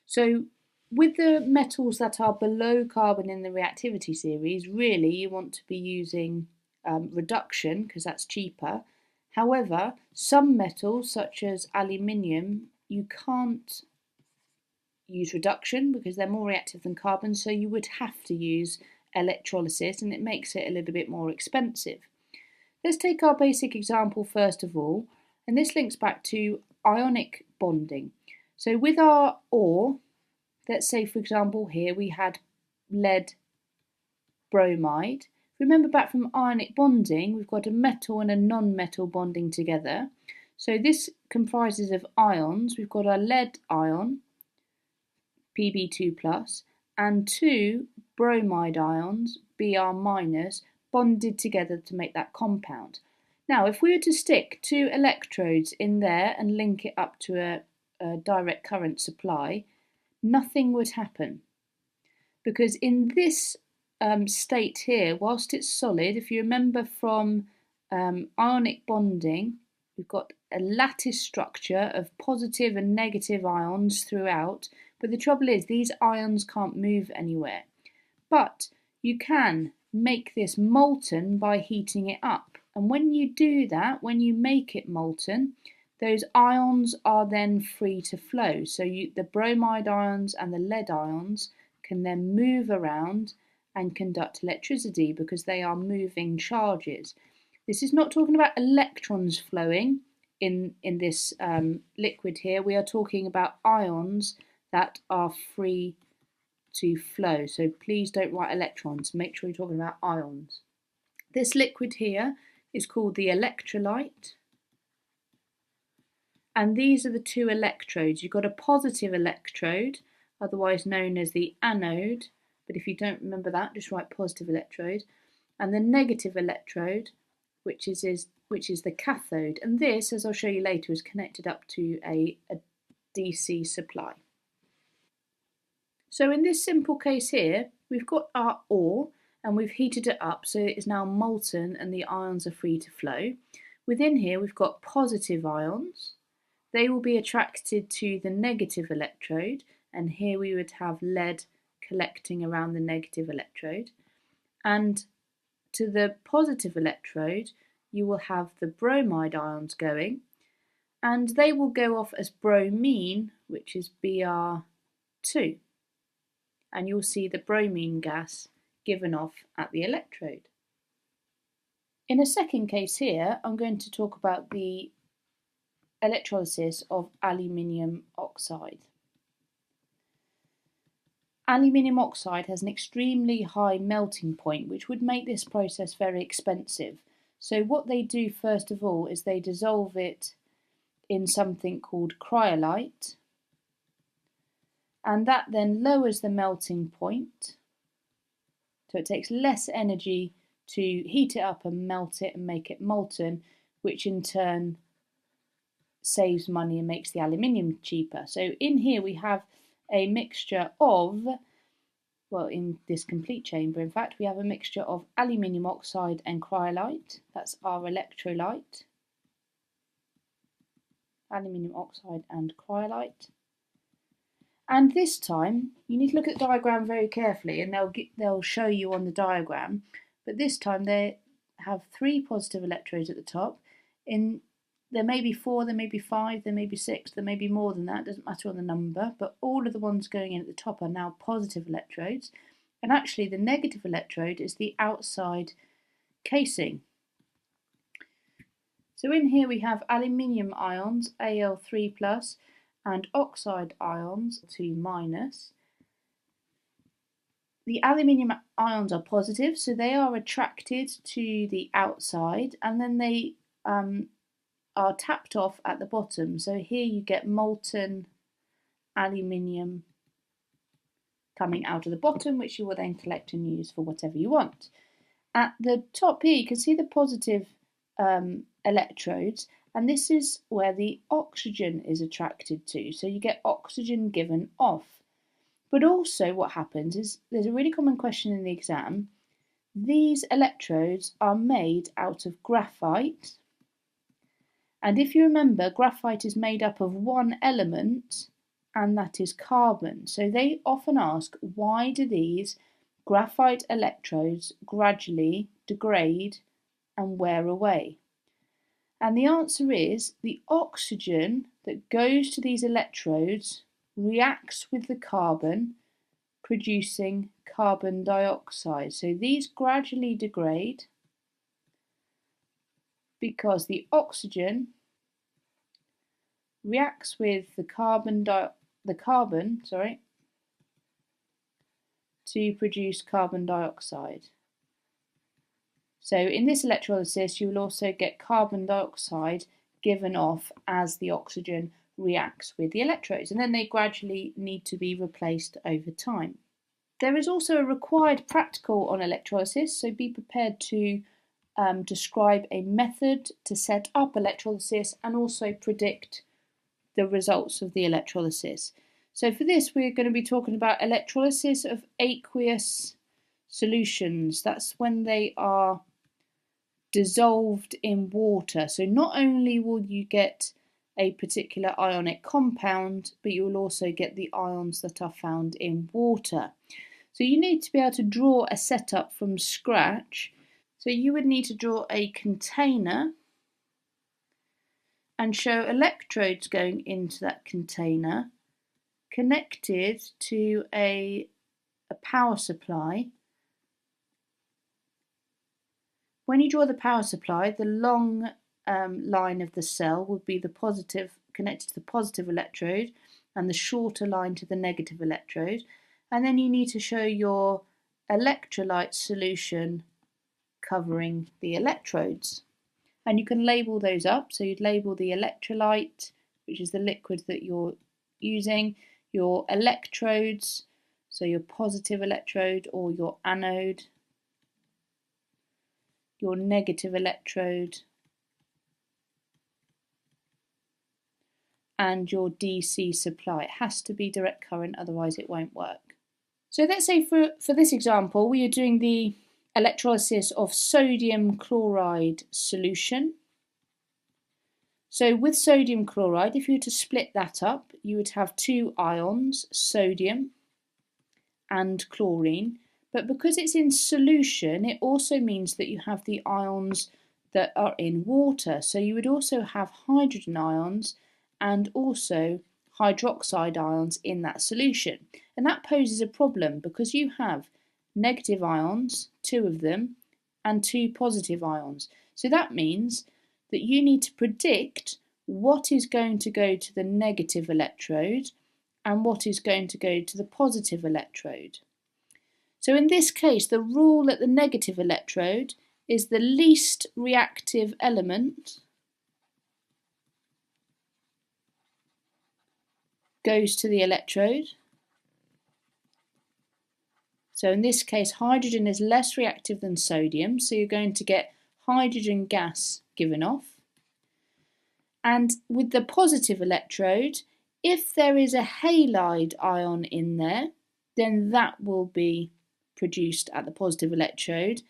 So with the metals that are below carbon in the reactivity series, really you want to be using reduction because that's cheaper. However, some metals such as aluminium, you can't use reduction because they're more reactive than carbon, so you would have to use electrolysis, and it makes it a little bit more expensive. Let's take our basic example first of all, and this links back to ionic bonding. So with our ore, let's say for example here we had lead bromide. Remember back from ionic bonding, we've got a metal and a non-metal bonding together. So this comprises of ions. We've got our lead ion, Pb2+, and two bromide ions, Br-, bonded together to make that compound. Now, if we were to stick two electrodes in there and link it up to a direct current supply, nothing would happen. Because in this state here, whilst it's solid, if you remember from ionic bonding, we've got a lattice structure of positive and negative ions throughout, but the trouble is these ions can't move anywhere. But you can make this molten by heating it up, and when you do that, when you make it molten, those ions are then free to flow. So the bromide ions and the lead ions can then move around and conduct electricity because they are moving charges. This is not talking about electrons flowing in this liquid here. We are talking about ions that are free to flow. So please don't write electrons. Make sure you're talking about ions. This liquid here is called the electrolyte. And these are the two electrodes. You've got a positive electrode, otherwise known as the anode. But if you don't remember that, just write positive electrode. And the negative electrode, which is the cathode. And this, as I'll show you later, is connected up to a DC supply. So in this simple case here, we've got our ore and we've heated it up so it is now molten and the ions are free to flow. Within here we've got positive ions. They will be attracted to the negative electrode, and here we would have lead collecting around the negative electrode. And to the positive electrode you will have the bromide ions going, and they will go off as bromine, which is Br2. And you'll see the bromine gas given off at the electrode. In a second case here, I'm going to talk about the electrolysis of aluminium oxide. Aluminium oxide has an extremely high melting point, which would make this process very expensive. So what they do first of all is they dissolve it in something called cryolite, and that then lowers the melting point. So it takes less energy to heat it up and melt it and make it molten, which in turn saves money and makes the aluminium cheaper. So in here we have a mixture of, well, in this complete chamber, in fact, we have a mixture of aluminium oxide and cryolite. That's our electrolyte. Aluminium oxide and cryolite. And this time, you need to look at the diagram very carefully, and they'll show you on the diagram. But this time they have 3 positive electrodes at the top. There may be 4, there may be 5, there may be 6, there may be more than that, doesn't matter on the number, but all of the ones going in at the top are now positive electrodes. And actually the negative electrode is the outside casing. So in here we have aluminium ions, Al3+, and oxide ions, 2-. The aluminium ions are positive, so they are attracted to the outside, and then they are tapped off at the bottom. So here you get molten aluminium coming out of the bottom, which you will then collect and use for whatever you want. At the top here you can see the positive electrodes, and this is where the oxygen is attracted to. So you get oxygen given off. But also what happens is, there's a really common question in the exam, these electrodes are made out of graphite. And if you remember, graphite is made up of one element, and that is carbon. So they often ask, why do these graphite electrodes gradually degrade and wear away? And the answer is, the oxygen that goes to these electrodes reacts with the carbon, producing carbon dioxide. So these gradually degrade because the oxygen reacts with the carbon to produce carbon dioxide. So in this electrolysis you will also get carbon dioxide given off as the oxygen reacts with the electrodes, and then they gradually need to be replaced over time. There is also a required practical on electrolysis, so be prepared to describe a method to set up electrolysis and also predict the results of the electrolysis. So for this we're going to be talking about electrolysis of aqueous solutions. That's when they are dissolved in water. So not only will you get a particular ionic compound, but you will also get the ions that are found in water. So you need to be able to draw a setup from scratch. So you would need to draw a container and show electrodes going into that container connected to a power supply. When you draw the power supply, the long line of the cell would be the positive, connected to the positive electrode, and the shorter line to the negative electrode. And then you need to show your electrolyte solution covering the electrodes. And you can label those up. So you'd label the electrolyte, which is the liquid that you're using, your electrodes, so your positive electrode or your anode, your negative electrode, and your DC supply. It has to be direct current, otherwise it won't work. So let's say for this example, we are doing the electrolysis of sodium chloride solution. So with sodium chloride, if you were to split that up, you would have 2 ions, sodium and chlorine. But because it's in solution, it also means that you have the ions that are in water. So you would also have hydrogen ions and also hydroxide ions in that solution. And that poses a problem because you have negative ions, 2 of them, and 2 positive ions. So that means that you need to predict what is going to go to the negative electrode and what is going to go to the positive electrode. So in this case, the rule at the negative electrode is the least reactive element goes to the electrode. So in this case, hydrogen is less reactive than sodium, so you're going to get hydrogen gas given off. And with the positive electrode, if there is a halide ion in there, then that will be produced at the positive electrode.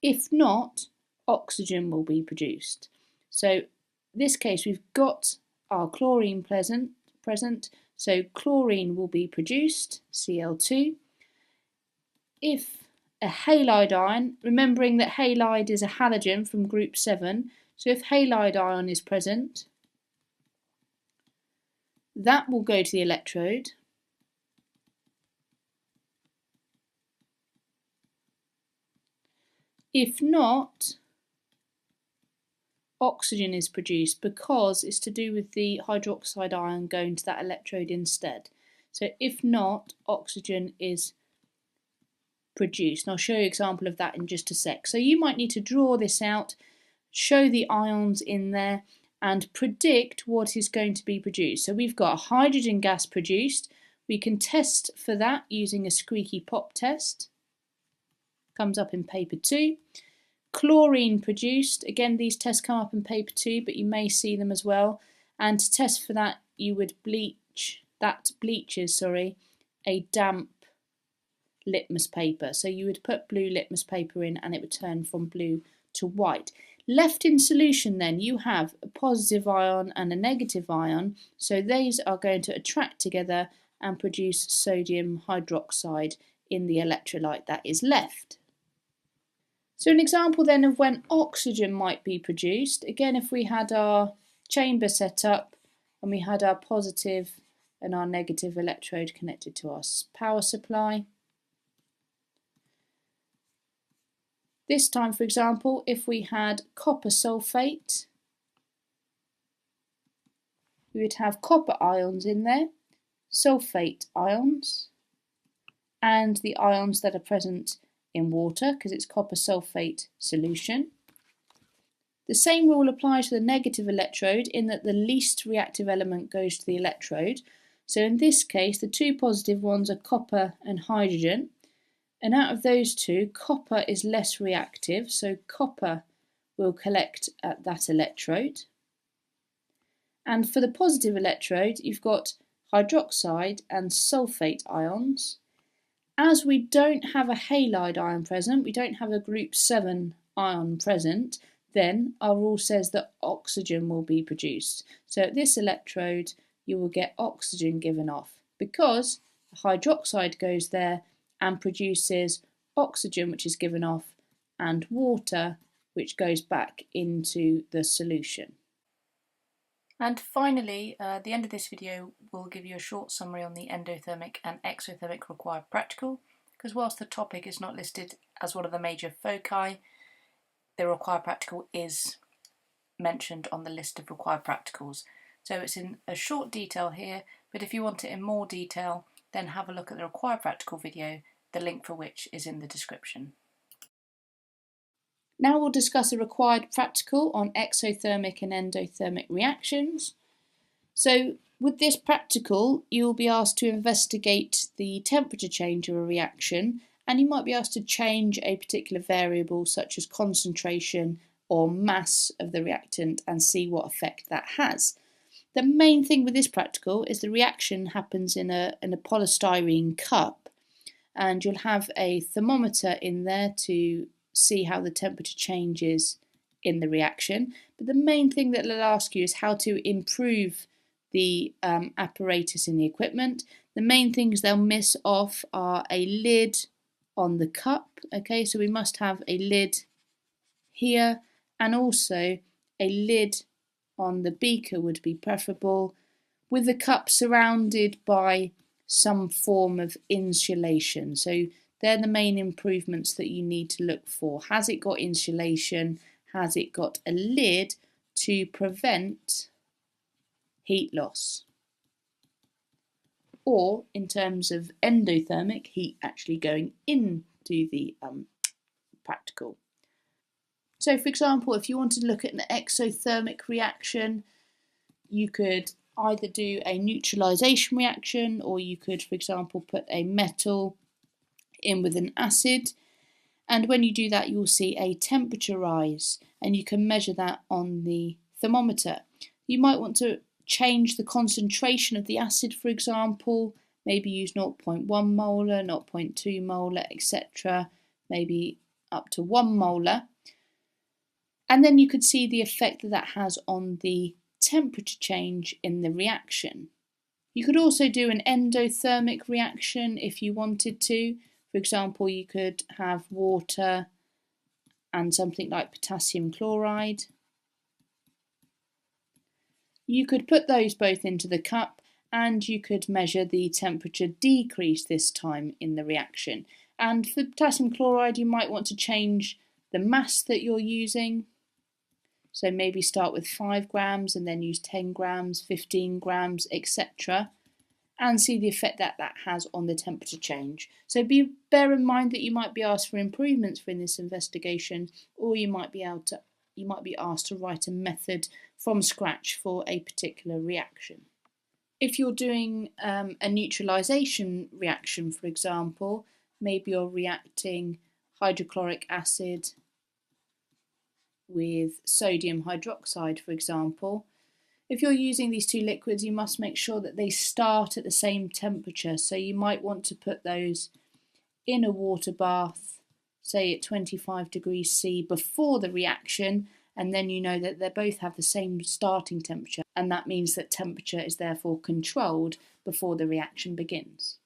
If not, oxygen will be produced. So in this case, we've got our chlorine present, so chlorine will be produced, Cl2. If a halide ion, remembering that halide is a halogen from group 7, so if halide ion is present, that will go to the electrode. If not, oxygen is produced because it's to do with the hydroxide ion going to that electrode instead. So if not, oxygen is produced. And I'll show you an example of that in just a sec. So you might need to draw this out, show the ions in there, and predict what is going to be produced. So we've got a hydrogen gas produced. We can test for that using a squeaky pop test. Comes up in paper 2. Chlorine produced. Again, these tests come up in paper 2, but you may see them as well. And to test for that, you would bleach. That bleaches, a damp litmus paper. So you would put blue litmus paper in and it would turn from blue to white. Left in solution then you have a positive ion and a negative ion, so these are going to attract together and produce sodium hydroxide in the electrolyte that is left. So an example then of when oxygen might be produced, again if we had our chamber set up and we had our positive and our negative electrode connected to our power supply. This time, for example, if we had copper sulfate, we would have copper ions in there, sulfate ions, and the ions that are present in water because it's copper sulfate solution. The same rule applies to the negative electrode in that the least reactive element goes to the electrode. So in this case, the two positive ones are copper and hydrogen. And out of those two, copper is less reactive, so copper will collect at that electrode. And for the positive electrode, you've got hydroxide and sulfate ions. As we don't have a halide ion present, we don't have a group 7 ion present, then our rule says that oxygen will be produced. So at this electrode, you will get oxygen given off because the hydroxide goes there and produces oxygen, which is given off, and water, which goes back into the solution. And finally, at the end of this video, we'll give you a short summary on the endothermic and exothermic required practical, because whilst the topic is not listed as one of the major foci, the required practical is mentioned on the list of required practicals. So it's in a short detail here, but if you want it in more detail, then have a look at the required practical video, the link for which is in the description. Now we'll discuss a required practical on exothermic and endothermic reactions. So with this practical, you'll be asked to investigate the temperature change of a reaction, and you might be asked to change a particular variable such as concentration or mass of the reactant and see what effect that has. The main thing with this practical is the reaction happens in a polystyrene cup, and you'll have a thermometer in there to see how the temperature changes in the reaction. But the main thing that they'll ask you is how to improve the apparatus in the equipment. The main things they'll miss off are a lid on the cup. Okay, so we must have a lid here, and also a lid on the beaker would be preferable, with the cup surrounded by some form of insulation. So they're the main improvements that you need to look for. Has it got insulation? Has it got a lid to prevent heat loss? Or in terms of endothermic, heat actually going into the practical. So for example, if you wanted to look at an exothermic reaction, you could either do a neutralization reaction, or you could, for example, put a metal in with an acid, and when you do that you'll see a temperature rise, and you can measure that on the thermometer. You might want to change the concentration of the acid, for example, maybe use 0.1 molar, 0.2 molar, etc., maybe up to 1 molar. And then you could see the effect that that has on the temperature change in the reaction. You could also do an endothermic reaction if you wanted to. For example, you could have water and something like potassium chloride. You could put those both into the cup and you could measure the temperature decrease this time in the reaction. And for potassium chloride, you might want to change the mass that you're using. So maybe start with 5 grams and then use 10 grams, 15 grams, etc. and see the effect that that has on the temperature change. So bear in mind that you might be asked for improvements in this investigation, or you might be asked to write a method from scratch for a particular reaction. If you're doing a neutralization reaction, for example, maybe you're reacting hydrochloric acid with sodium hydroxide, for example. If you're using these two liquids, you must make sure that they start at the same temperature. So you might want to put those in a water bath, say at 25 degrees C before the reaction, and then you know that they both have the same starting temperature, and that means that temperature is therefore controlled before the reaction begins.